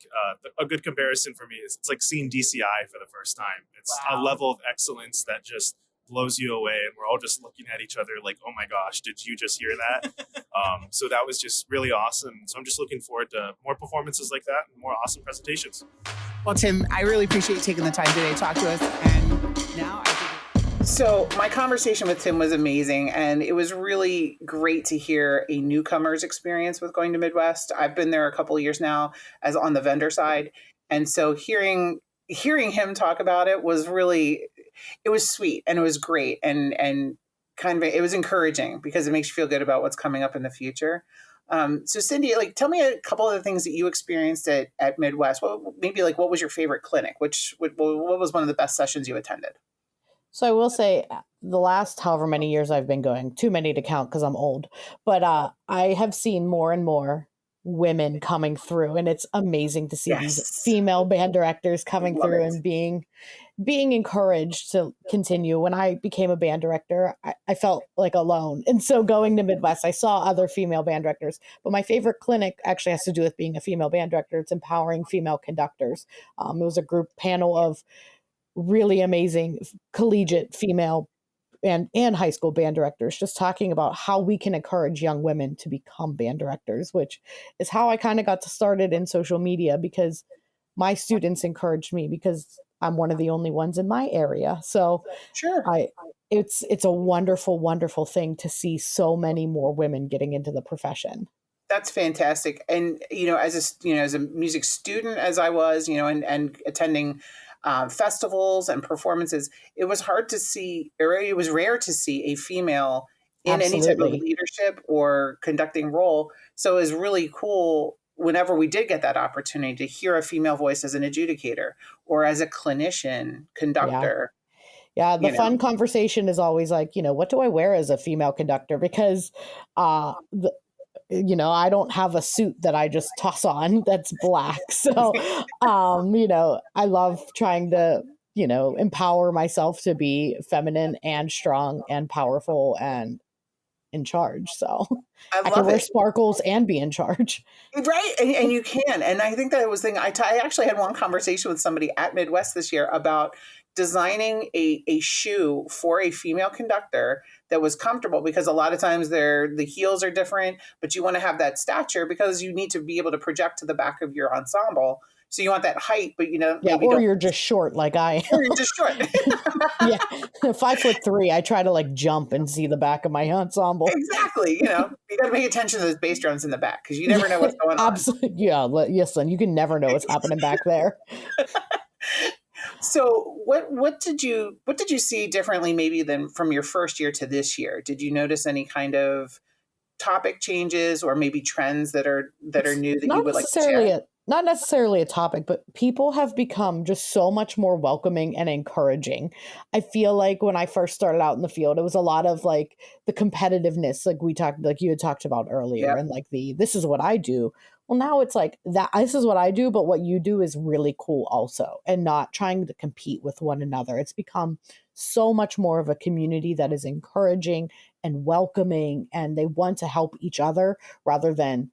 a good comparison for me. It's like seeing DCI for the first time. It's a level of excellence that just blows you away, and we're all just looking at each other like, oh my gosh, did you just hear that? So that was just really awesome. So I'm just looking forward to more performances like that and more awesome presentations.
Well, Tim, I really appreciate you taking the time today to talk to us. And now
So my conversation with Tim was amazing, and it was really great to hear a newcomer's experience with going to Midwest. I've been there a couple of years now as on the vendor side, and so hearing him talk about it was really, it was sweet and it was great and kind of, it was encouraging because it makes you feel good about what's coming up in the future. So Cyndi, like, tell me a couple of the things that you experienced at Midwest. What was your favorite clinic? What was one of the best sessions you attended?
So I will say the last however many years I've been going, too many to count because I'm old, but I have seen more and more women coming through, and it's amazing to see these female band directors coming through and being encouraged to continue. When I became a band director, I felt like alone. And so going to Midwest, I saw other female band directors, but my favorite clinic actually has to do with being a female band director. It's empowering female conductors. It was a group panel of really amazing collegiate female and high school band directors, just talking about how we can encourage young women to become band directors, which is how I kind of got started in social media, because my students encouraged me because I'm one of the only ones in my area. So it's a wonderful, wonderful thing to see so many more women getting into the profession.
That's fantastic. And, as a music student, as I was, and attending festivals and performances, it was hard to see, or it was rare to see a female in any type of leadership or conducting role. So it was really cool whenever we did get that opportunity to hear a female voice as an adjudicator or as a clinician conductor.
Yeah, the fun conversation is always like, what do I wear as a female conductor? Because I don't have a suit that I just toss on that's black. So, I love trying to, empower myself to be feminine and strong and powerful and in charge. So I can wear sparkles and be in charge.
Right. And you can. And I think that was the thing. I actually had one conversation with somebody at Midwest this year about designing a shoe for a female conductor that was comfortable, because a lot of times the heels are different, but you want to have that stature because you need to be able to project to the back of your ensemble. So you want that height, but
or you're just short like I am.
Or you're just short.
5'3". I try to jump and see the back of my ensemble.
Exactly. You got to pay attention to those bass drums in the back because you never know what's going on.
Absolutely. Yeah. Yes, Lynn, you can never know what's happening back there.
So what did you see differently maybe than from your first year to this year? Did you notice any kind of topic changes or maybe trends that are new that you would like to share?
Not necessarily a topic, but people have become just so much more welcoming and encouraging. I feel like when I first started out in the field, it was a lot of the competitiveness, like you had talked about earlier, and this is what I do. Well, now it's like that. This is what I do, but what you do is really cool also, and not trying to compete with one another. It's become so much more of a community that is encouraging and welcoming, and they want to help each other rather than,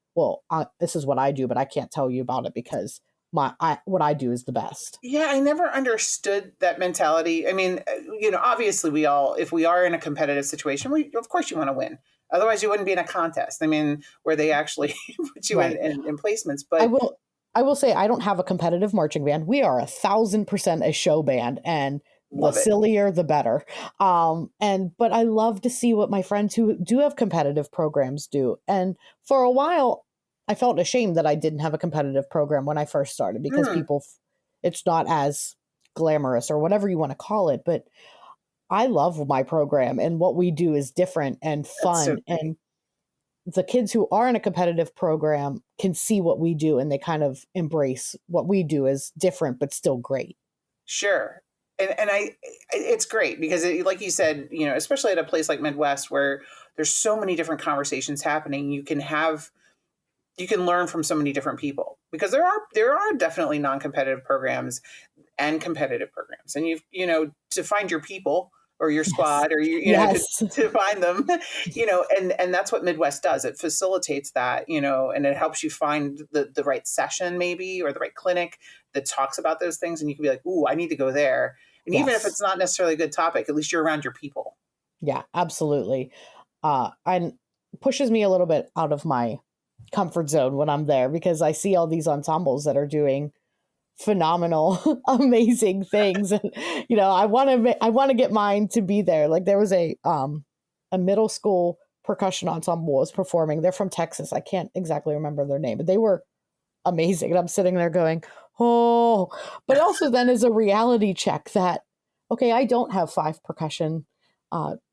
this is what I do, but I can't tell you about it because what I do is the best.
Yeah, I never understood that mentality. I mean, obviously if we are in a competitive situation, of course you want to win. Otherwise, you wouldn't be in a contest. I mean, where they actually put you in placements. But
I will say I don't have a competitive marching band. We are 1,000% a show band, and the sillier, the better. But I love to see what my friends who do have competitive programs do. And for a while, I felt ashamed that I didn't have a competitive program when I first started because it's not as glamorous or whatever you want to call it, but I love my program, and what we do is different and fun. And the kids who are in a competitive program can see what we do, and they kind of embrace what we do as different, but still great.
Sure. And it's great because like you said, you know, especially at a place like Midwest where there's so many different conversations happening, you can learn from so many different people, because there are definitely non-competitive programs and competitive programs. And you know, to find your people or your squad, or you know, to find them, you know, and that's what Midwest does. It facilitates that, you know, and it helps you find the right session maybe, or the right clinic that talks about those things. And you can be like, ooh, I need to go there. And even if it's not necessarily a good topic, at least you're around your people.
Yeah, absolutely. And pushes me a little bit out of my comfort zone when I'm there, because I see all these ensembles that are doing phenomenal, amazing things. And, you know, I want to get mine to be there. Like there was a middle school percussion ensemble was performing. They're from Texas. I can't exactly remember their name, but they were amazing. And I'm sitting there going, oh, but also then is a reality check that, okay, I don't have 5 percussion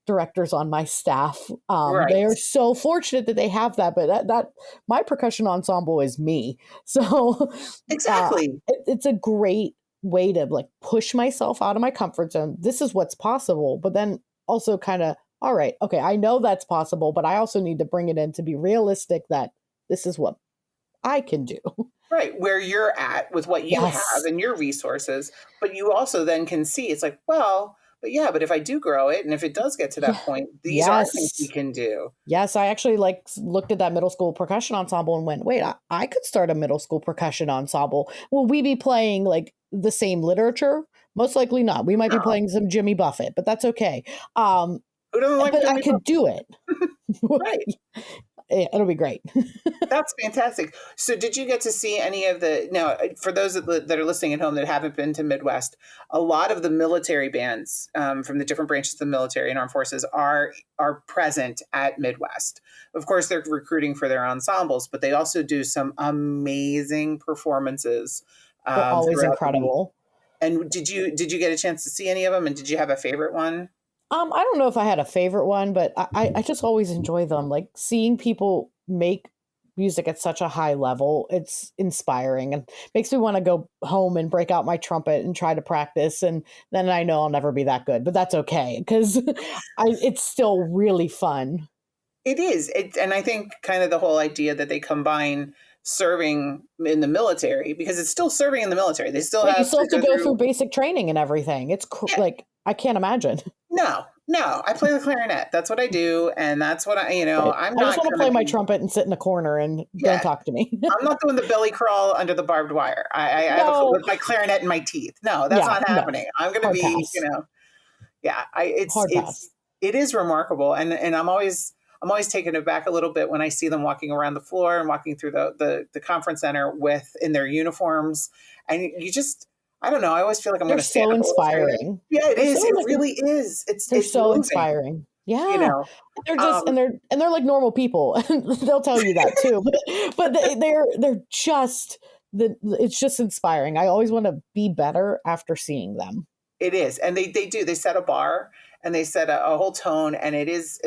directors on my staff. They are so fortunate that they have that, but that my percussion ensemble is me. So
exactly,
it's a great way to like push myself out of my comfort zone. This is what's possible, but then also kind of, all right, okay, I know that's possible, but I also need to bring it in to be realistic that this is what I can do.
Right, where you're at with what you have and your resources, but you also then can see it's like, well, but if I do grow it, and if it does get to that point, these are things we can do.
Yes, I actually looked at that middle school percussion ensemble and went, wait, I could start a middle school percussion ensemble. Will we be playing like the same literature? Most likely not. We might be playing some Jimmy Buffett, but that's okay.
Who doesn't like
but
Jimmy
I could do it.
Right.
It'll be great.
That's fantastic. So did you get to see any of now, for those that are listening at home that haven't been to Midwest, a lot of the military bands from the different branches of the military and armed forces are present at Midwest. Of course, they're recruiting for their ensembles, but they also do some amazing performances.
They're always incredible.
And did you get a chance to see any of them? And did you have a favorite one?
I don't know if I had a favorite one, but I just always enjoy them. Like seeing people make music at such a high level, it's inspiring and makes me want to go home and break out my trumpet and try to practice. And then I know I'll never be that good, but that's okay because it's still really fun.
It is. And I think kind of the whole idea that they combine serving in the military, because it's still serving in the military. They still have
to go through basic training and everything. It's like, I can't imagine.
No, I play the clarinet. That's what I do. And that's what I
just want to play my trumpet and sit in a corner and don't talk to me.
I'm not doing the belly crawl under the barbed wire. I have with my clarinet in my teeth. No, that's not happening. No. I'm going to be, it is remarkable. And I'm always taken aback a little bit when I see them walking around the floor and walking through the conference center in their uniforms. And you just, I don't know. I always feel like I'm going to stand
so inspiring.
Yeah, it is. It really is.
They're so inspiring. Yeah, they're just and they're like normal people. They'll tell you that too. But they're just it's just inspiring. I always want to be better after seeing them.
It is, and they do. They set a bar and they set a whole tone, and it is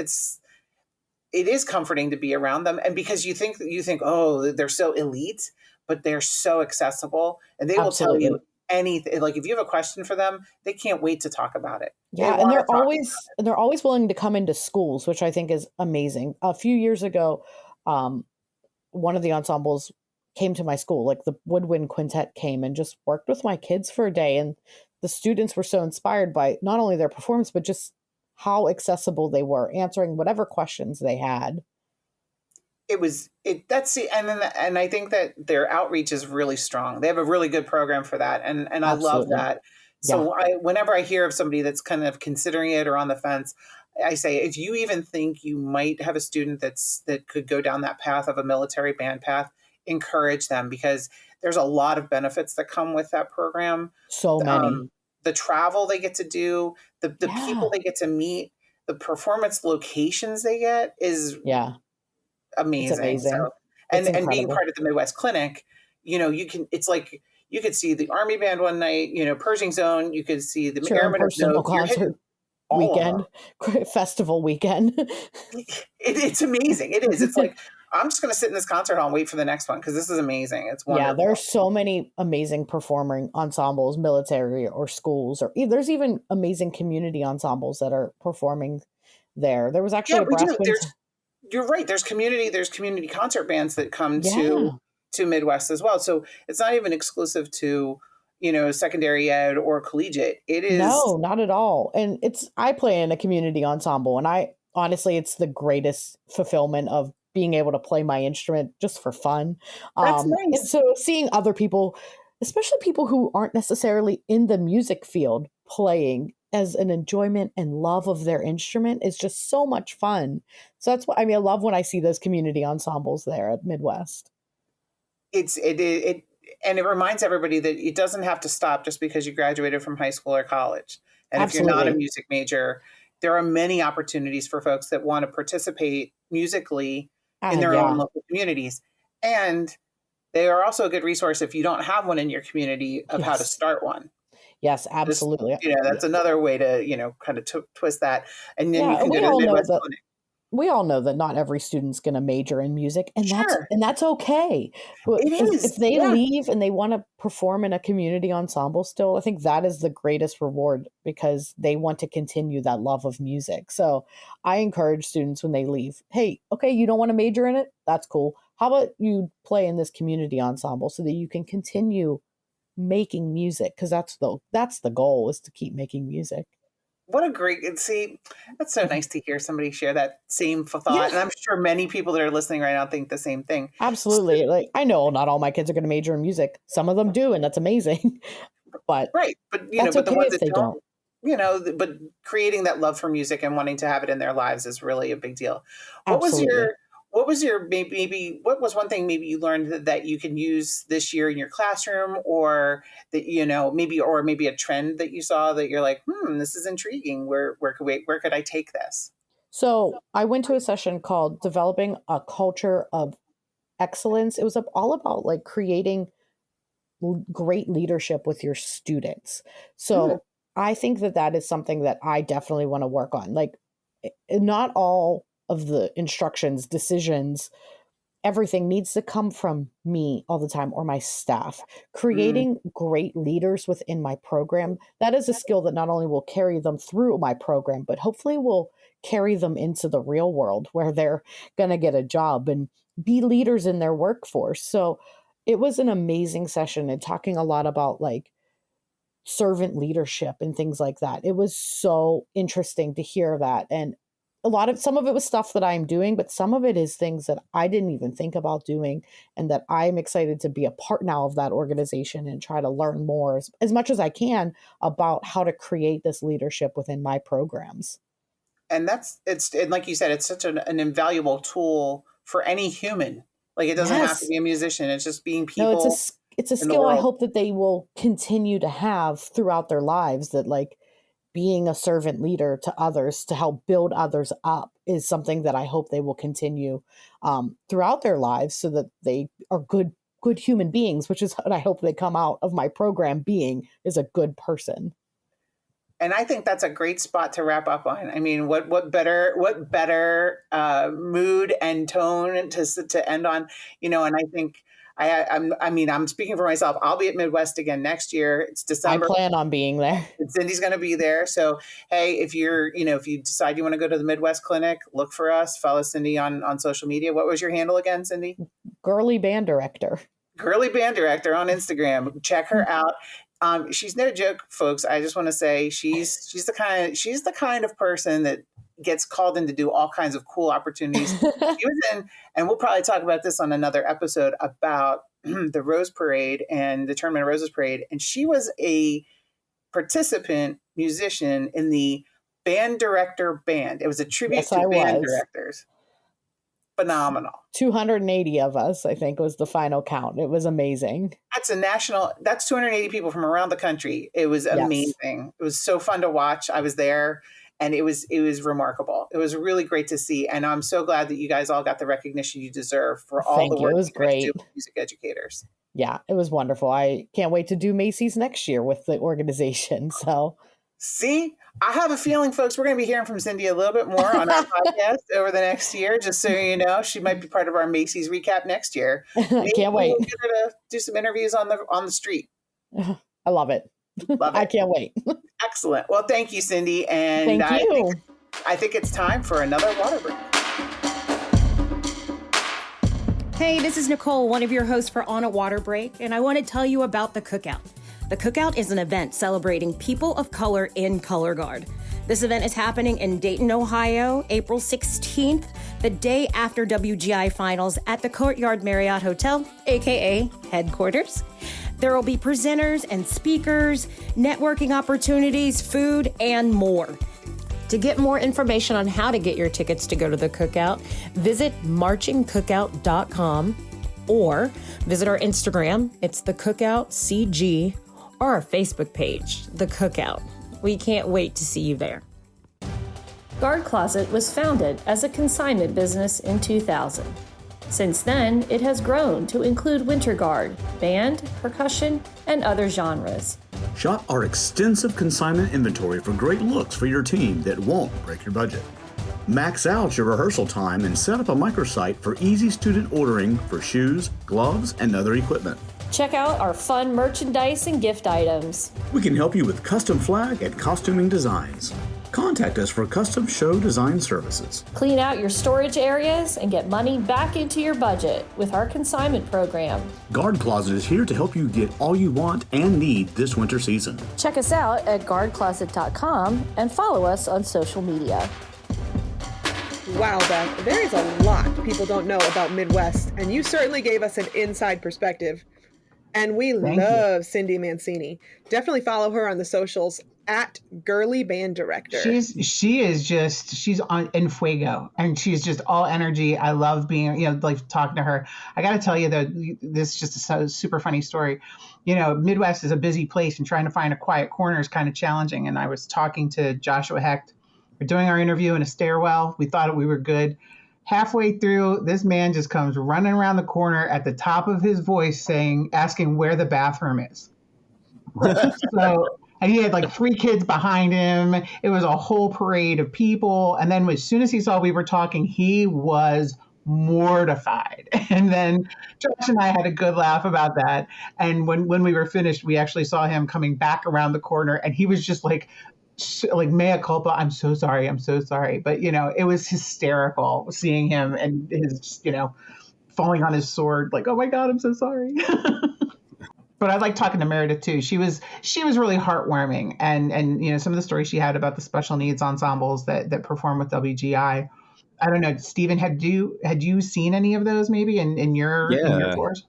comforting to be around them. And because you think oh, they're so elite, but they're so accessible, and they will tell you anything. Like if you have a question for them, they can't wait to talk about it.
Yeah, and they're always willing to come into schools, which I think is amazing. A few years ago, one of the ensembles came to my school, like the Woodwind Quintet came and just worked with my kids for a day, and the students were so inspired by not only their performance but just how accessible they were, answering whatever questions they had.
And I think that their outreach is really strong. They have a really good program for that. And I love that. So whenever I hear of somebody that's kind of considering it or on the fence, I say, if you even think you might have a student that could go down that path of a military band path, encourage them, because there's a lot of benefits that come with that program.
So many.
The travel they get to do, the people they get to meet, the performance locations they get is amazing.
It's amazing.
So, and being part of the Midwest Clinic, it's like You could see the Army Band one night, Pershing Zone. You could see the
Sure,
Airmen of
personal
Note. You're hitting
concert
all of them.
weekend, festival weekend.
It's amazing. It is. It's like, I'm just going to sit in this concert hall and wait for the next one because this is amazing. It's
Yeah,
wonderful.
there's so many amazing performing ensembles, military or schools, or there's even amazing community ensembles that are performing there. There was actually
Yeah,
a
we
brass
do.
wind.
You're right. There's community concert bands that come
Yeah.
to Midwest as well. So it's not even exclusive to, secondary ed or collegiate. It is.
No, not at all. And I play in a community ensemble, and I honestly, it's the greatest fulfillment of being able to play my instrument just for fun.
That's
And
nice.
so seeing other people, especially people who aren't necessarily in the music field, playing as an enjoyment and love of their instrument is just so much fun. So that's what I mean. I love when I see those community ensembles there at Midwest.
And it reminds everybody that it doesn't have to stop just because you graduated from high school or college. And if you're not a
Absolutely.
music major, there are many opportunities for folks that want to participate musically in their own local communities. And they are also a good resource if you don't have one in your community of how to start one.
Yes, absolutely.
That's another way to, kind of twist that. And then you can
we
go to
all
the
know
Midwest
that.
Clinic.
We all know that not every student's going to major in music, and that's okay. But
It is,
if they
yeah.
leave and they want to perform in a community ensemble still, I think that is the greatest reward because they want to continue that love of music. So I encourage students when they leave, hey, okay, you don't want to major in it? That's cool. How about you play in this community ensemble so that you can continue making music? Because that's the goal, is to keep making music.
What a great, see, that's so nice to hear somebody share that same thought.
Yeah.
And I'm sure many people that are listening right now think the same thing.
Absolutely. Like, I know not all my kids are going to major in music. Some of them do, and that's amazing. But
right. But,
that's
but the
okay
ones
if
that
they don't.
but creating that love for music and wanting to have it in their lives is really a big deal. What
Absolutely.
what was one thing maybe you learned that you can use this year in your classroom, or that, maybe a trend that you saw that you're like, this is intriguing. Where could I take this?
So I went to a session called Developing a Culture of Excellence. It was all about like creating great leadership with your students. So I think that is something that I definitely want to work on. Like, not all of the instructions, decisions, everything needs to come from me all the time or my staff. Creating great leaders within my program, that is a skill that not only will carry them through my program, but hopefully will carry them into the real world where they're going to get a job and be leaders in their workforce. So it was an amazing session and talking a lot about like servant leadership and things like that. It was so interesting to hear that. And some of it was stuff that I'm doing, but some of it is things that I didn't even think about doing, and that I'm excited to be a part now of that organization and try to learn more as much as I can about how to create this leadership within my programs.
And and like you said, it's such an invaluable tool for any human. Like, it doesn't have to be a musician. It's just being people.
No, it's a skill I hope that they will continue to have throughout their lives, that like being a servant leader to others to help build others up is something that I hope they will continue throughout their lives, so that they are good human beings, which is what I hope they come out of my program being, is a good person.
And I think that's a great spot to wrap up on. I mean, what better mood and tone to end on, and I think I'm speaking for myself. I'll be at Midwest again next year. It's December.
I plan on being there.
Cindy's going to be there. So, hey, if you decide you want to go to the Midwest Clinic, look for us. Follow Cyndi on social media. What was your handle again, Cyndi?
Girly Band Director.
Girly Band Director on Instagram. Check her out. She's no joke, folks. I just want to say she's the kind of person that gets called in to do all kinds of cool opportunities. She was in, and we'll probably talk about this on another episode about the Rose Parade and the Tournament of Roses Parade. And she was a participant musician in the band director band. It was a tribute to band directors. Phenomenal.
280 of us, I think, was the final count. It was amazing.
That's 280 people from around the country. It was amazing. It was so fun to watch. I was there, and it was remarkable. It was really great to see. And I'm so glad that you guys all got the recognition you deserve for all the work
It was great.
you do with music educators.
Yeah, it was wonderful. I can't wait to do Macy's next year with the organization. So,
See, I have a feeling, folks, we're going to be hearing from Cyndi a little bit more on our podcast over the next year. Just so you know, she might be part of our Macy's recap next year. Maybe
can't wait.
we'll get her to do some interviews on the street.
I love it.
Love it.
I can't wait.
Excellent. Well, thank you, Cyndi. And
Thank you.
I think it's time for another water break.
Hey, this is Nicole, one of your hosts for On a Water Break, and I want to tell you about the Cookout. The Cookout is an event celebrating people of color in color guard. This event is happening in Dayton, Ohio, April 16th, the day after WGI Finals at the Courtyard Marriott Hotel, aka headquarters. There will be presenters and speakers, networking opportunities, food, and more. To get more information on how to get your tickets to go to the Cookout, visit marchingcookout.com or visit our Instagram, it's the Cookout CG, or our Facebook page, the Cookout. We can't wait to see you there.
Guard Closet was founded as a consignment business in 2000. Since then, it has grown to include winter guard, band, percussion, and other genres.
Shop our extensive consignment inventory for great looks for your team that won't break your budget. Max out your rehearsal time and set up a microsite for easy student ordering for shoes, gloves, and other equipment.
Check out our fun merchandise and gift items.
We can help you with custom flag and costuming designs. Contact us for custom show design services.
Clean out your storage areas and get money back into your budget with our consignment program.
Guard Closet is here to help you get all you want and need this winter season.
Check us out at guardcloset.com and follow us on social media.
Wow, Beth, there is a lot people don't know about Midwest, and you certainly gave us an inside perspective. And we love Cyndi Mancini. Definitely follow her on the socials at Girly Band Director.
She's on in fuego, and she's just all energy. I love being, like talking to her. I got to tell you though, this is just a super funny story. Midwest is a busy place, and trying to find a quiet corner is kind of challenging. And I was talking to Joshua Hecht. We're doing our interview in a stairwell. We thought we were good. Halfway through, this man just comes running around the corner at the top of his voice asking where the bathroom is. And he had like 3 kids behind him. It was a whole parade of people. And then as soon as he saw we were talking, he was mortified. And then Josh and I had a good laugh about that. And when we were finished, we actually saw him coming back around the corner, and he was just like mea culpa, I'm so sorry. But it was hysterical seeing him and his falling on his sword, like, oh my God, I'm so sorry. But I like talking to Meredith too. She was really heartwarming, and some of the stories she had about the special needs ensembles that perform with WGI. I don't know, Stephen, had you seen any of those maybe in your tours?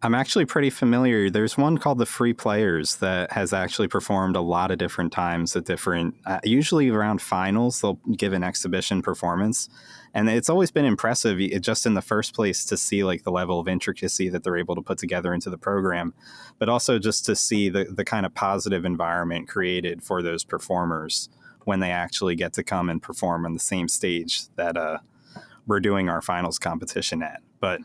I'm actually pretty familiar. There's one called the Free Players that has actually performed a lot of different times at different, usually around finals, they'll give an exhibition performance. And it's always been impressive just in the first place to see like the level of intricacy that they're able to put together into the program, but also just to see the kind of positive environment created for those performers when they actually get to come and perform on the same stage that we're doing our finals competition at. But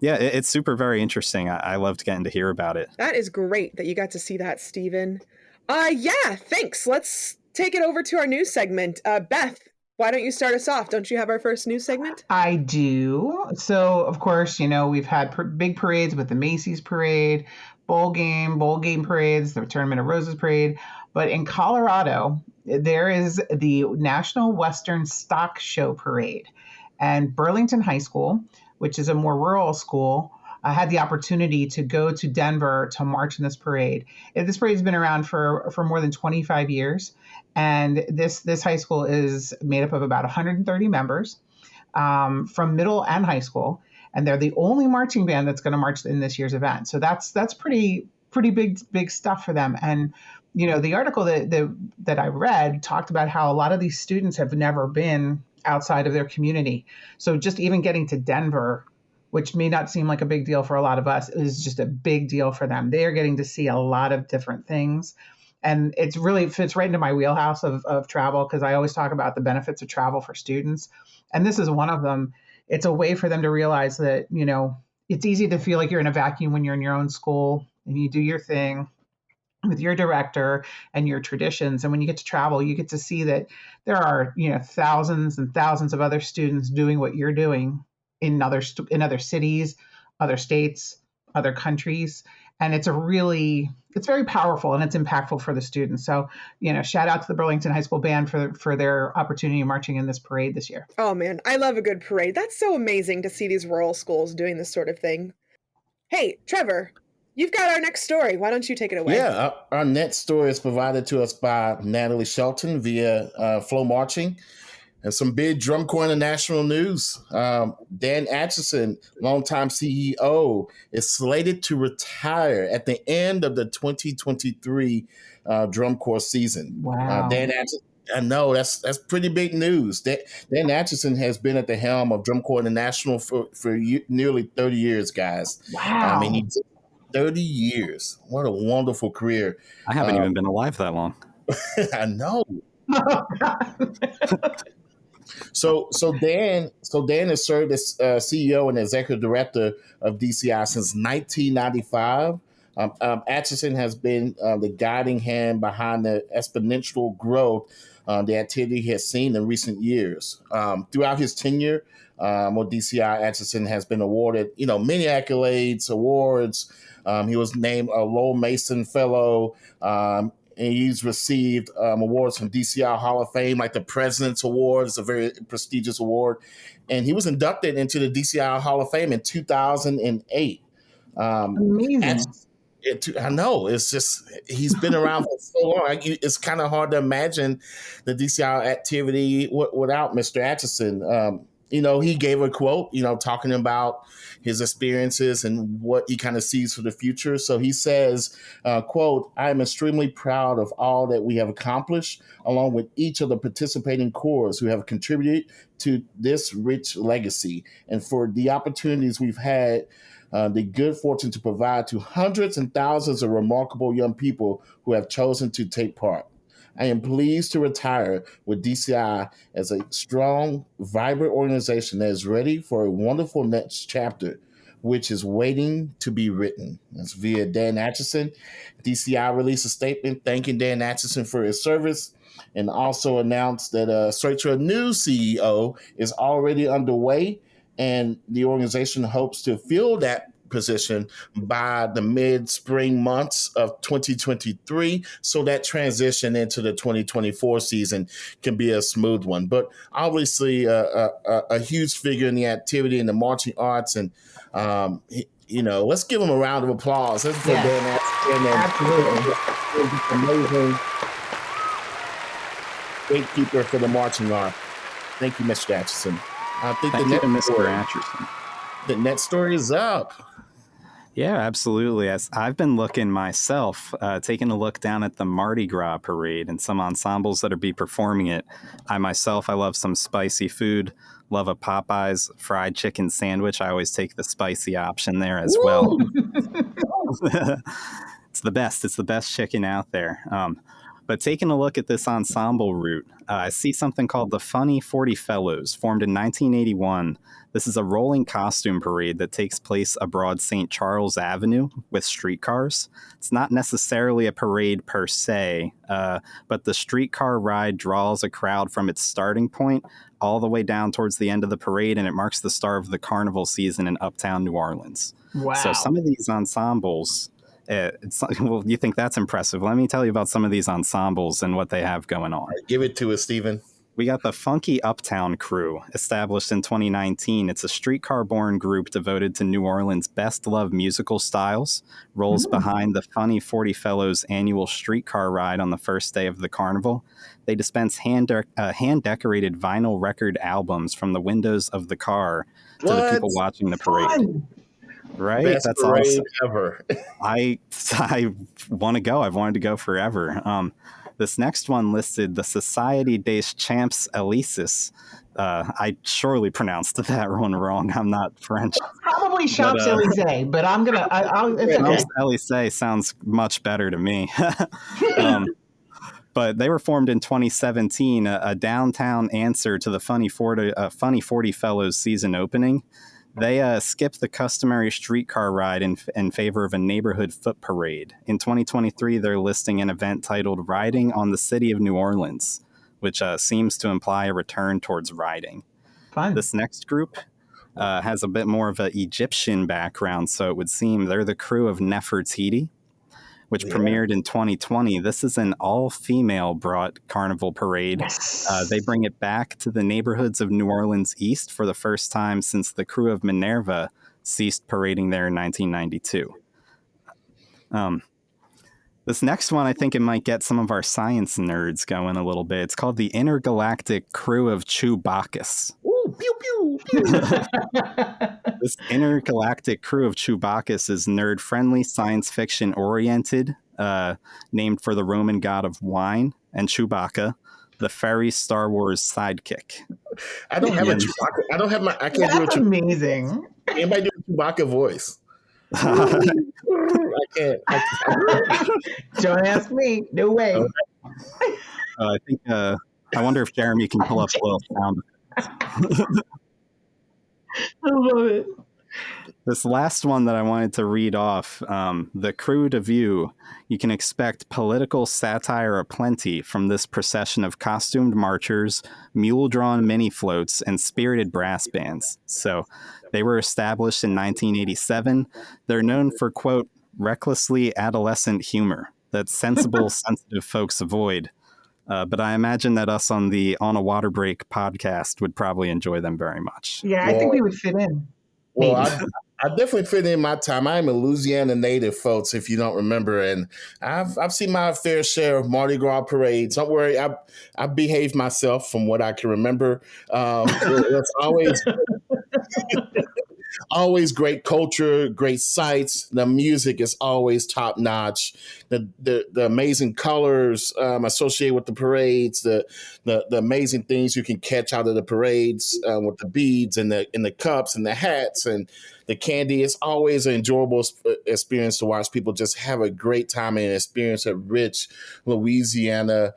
it's super very interesting. I loved getting to hear about it.
That is great that you got to see that, Stephen. Thanks. Let's take it over to our news segment. Beth, why don't you start us off? Don't you have our first news segment?
I do. So, of course, we've had big parades with the Macy's parade, bowl game parades, the Tournament of Roses parade. But in Colorado, there is the National Western Stock Show Parade. And Burlington High School, which is a more rural school, had the opportunity to go to Denver to march in this parade. This parade has been around for more than 25 years. And this high school is made up of about 130 members from middle and high school. And they're the only marching band that's going to march in this year's event. So that's pretty big stuff for them. And the article that I read talked about how a lot of these students have never been outside of their community. So just even getting to Denver, which may not seem like a big deal for a lot of us, is just a big deal for them. They are getting to see a lot of different things. And it really fits right into my wheelhouse of travel, because I always talk about the benefits of travel for students. And this is one of them. It's a way for them to realize that, it's easy to feel like you're in a vacuum when you're in your own school and you do your thing with your director and your traditions. And when you get to travel, you get to see that there are, thousands and thousands of other students doing what you're doing in other cities, other states, other countries. And it's very powerful and it's impactful for the students. So, shout out to the Burlington High School Band for their opportunity marching in this parade this year.
Oh man, I love a good parade. That's so amazing to see these rural schools doing this sort of thing. Hey, Trevor, you've got our next story. Why don't you take it away?
Yeah, our next story is provided to us by Natalie Shelton via Flow Marching. And some big drum corps international news. Dan Atchison, longtime CEO, is slated to retire at the end of the 2023 drum corps season.
Wow.
Dan Atchison, I know that's pretty big news. Dan Atchison has been at the helm of Drum Corps International for nearly 30 years, guys.
Wow.
30 years. What a wonderful career.
I haven't even been alive that long.
I know. So Dan has served as CEO and executive director of DCI since 1995. Atchison has been the guiding hand behind the exponential growth the activity has seen in recent years. Throughout his tenure with DCI, Atchison has been awarded, many accolades, awards. He was named a Lowell Mason Fellow. And he's received awards from DCI Hall of Fame, like the President's Award. It's a very prestigious award. And he was inducted into the DCI Hall of Fame in 2008.
Amazing.
I know. It's just, he's been around for so long. It's kind of hard to imagine the DCI activity without Mr. Atchison. He gave a quote, talking about his experiences and what he kind of sees for the future. So he says, quote, "I am extremely proud of all that we have accomplished, along with each of the participating corps who have contributed to this rich legacy, and for the opportunities we've had the good fortune to provide to hundreds and thousands of remarkable young people who have chosen to take part. I am pleased to retire with DCI as a strong, vibrant organization that is ready for a wonderful next chapter, which is waiting to be written." That's via Dan Atchison. DCI released a statement thanking Dan Atchison for his service and also announced that a search for a new CEO is already underway, and the organization hopes to fill that position by the mid-spring months of 2023, so that transition into the 2024 season can be a smooth one. But obviously a huge figure in the activity in the marching arts, and let's give him a round of applause. Let's put Dan Atchison, amazing gatekeeper for the marching art. Thank you, Mr. Atchison. I think
Thank you to Mr. Atchison.
The next story is up.
Yeah, absolutely. As I've been looking myself, taking a look down at the Mardi Gras parade and some ensembles that are be performing it. I love some spicy food, love a Popeyes fried chicken sandwich. I always take the spicy option there as well. It's the best. It's the best chicken out there. But taking a look at this ensemble route, I see something called the Funny 40 Fellows, formed in 1981. This is a rolling costume parade that takes place abroad St. Charles Avenue with streetcars. It's not necessarily a parade per se, but the streetcar ride draws a crowd from its starting point all the way down towards the end of the parade, and it marks the start of the carnival season in uptown New Orleans.
Wow.
So some of these ensembles... well, you think that's impressive. Let me tell you about some of these ensembles and what they have going on.
Right, give it to us, Stephen.
We got the Funky Uptown Crew, established in 2019. It's a streetcar-born group devoted to New Orleans' best-loved musical styles, rolls behind the Funny 40 Fellows annual streetcar ride on the first day of the carnival. They dispense hand-decorated vinyl record albums from the windows of the car to the people watching the parade.
Fun.
Right?
Best
That's
parade
awesome.
ever.
I want to go. I've wanted to go forever. This next one listed the Société des Champs Élysées. I surely pronounced that one wrong. I'm not French.
Probably Champs Élysées, but I'm gonna. It's okay.
Champs Élysées sounds much better to me. But they were formed in 2017, a downtown answer to the Funny 40 Fellows season opening. They skipped the customary streetcar ride in favor of a neighborhood foot parade. In 2023, they're listing an event titled Riding on the City of New Orleans, which seems to imply a return towards riding.
Fun.
This next group has a bit more of an Egyptian background, so it would seem they're the crew of Nefertiti, which premiered in 2020. This is an all-female brought carnival parade.
Yes.
They bring it back to the neighborhoods of New Orleans East for the first time since the crew of Minerva ceased parading there in 1992. This next one, I think it might get some of our science nerds going a little bit. It's called the Intergalactic Crew of Chewbacca's.
Ooh, pew, pew, pew.
This intergalactic crew of Chewbacca's is nerd-friendly, science fiction-oriented, named for the Roman god of wine, and Chewbacca, the fairy Star Wars sidekick.
I don't have a Chewbacca. I can't do a
That's amazing.
Anybody do a Chewbacca voice? I can't.
Don't ask me. No way.
I think. I wonder if Jeremy can pull up a little sound.
I love it.
This last one that I wanted to read off, the crew to view, you can expect political satire aplenty from this procession of costumed marchers, mule-drawn mini floats, and spirited brass bands. So they were established in 1987. They're known for, quote, recklessly adolescent humor that sensible, sensitive folks avoid. But I imagine that us on the On a Water Break podcast would probably enjoy them very much.
Yeah, I think we would fit in.
Well, I definitely fit in my time. I'm a Louisiana native, folks, if you don't remember. And I've seen my fair share of Mardi Gras parades. Don't worry, I behaved myself from what I can remember. It's always great culture, great sights. The music is always top notch. The amazing colors associated with the parades, the amazing things you can catch out of the parades with the beads and the cups and the hats and the candy. It's always an enjoyable experience to watch people just have a great time and experience a rich Louisiana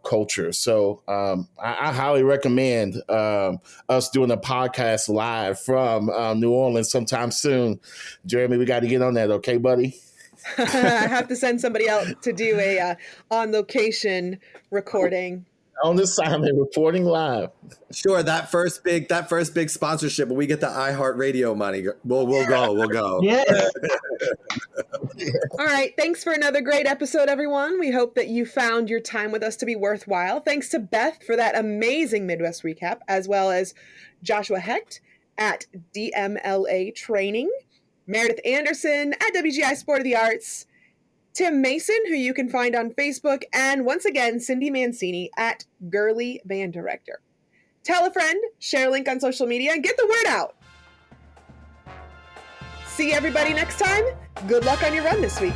culture. So I highly recommend us doing a podcast live from New Orleans sometime soon. Jeremy, we got to get on that, okay, buddy?
I have to send somebody out to do a on location recording.
On assignment, reporting live.
Sure, that first big sponsorship, when we get the iHeartRadio money, we'll go.
Yes.
All right. Thanks for another great episode, everyone. We hope that you found your time with us to be worthwhile. Thanks to Beth for that amazing Midwest recap, as well as Joshua Hecht at DMLA Training, Meredith Anderson at WGI Sport of the Arts, Tim Mason, who you can find on Facebook, and once again, Cyndi Mancini at Girly Band Director. Tell a friend, share a link on social media, and get the word out. See everybody next time. Good luck on your run this week.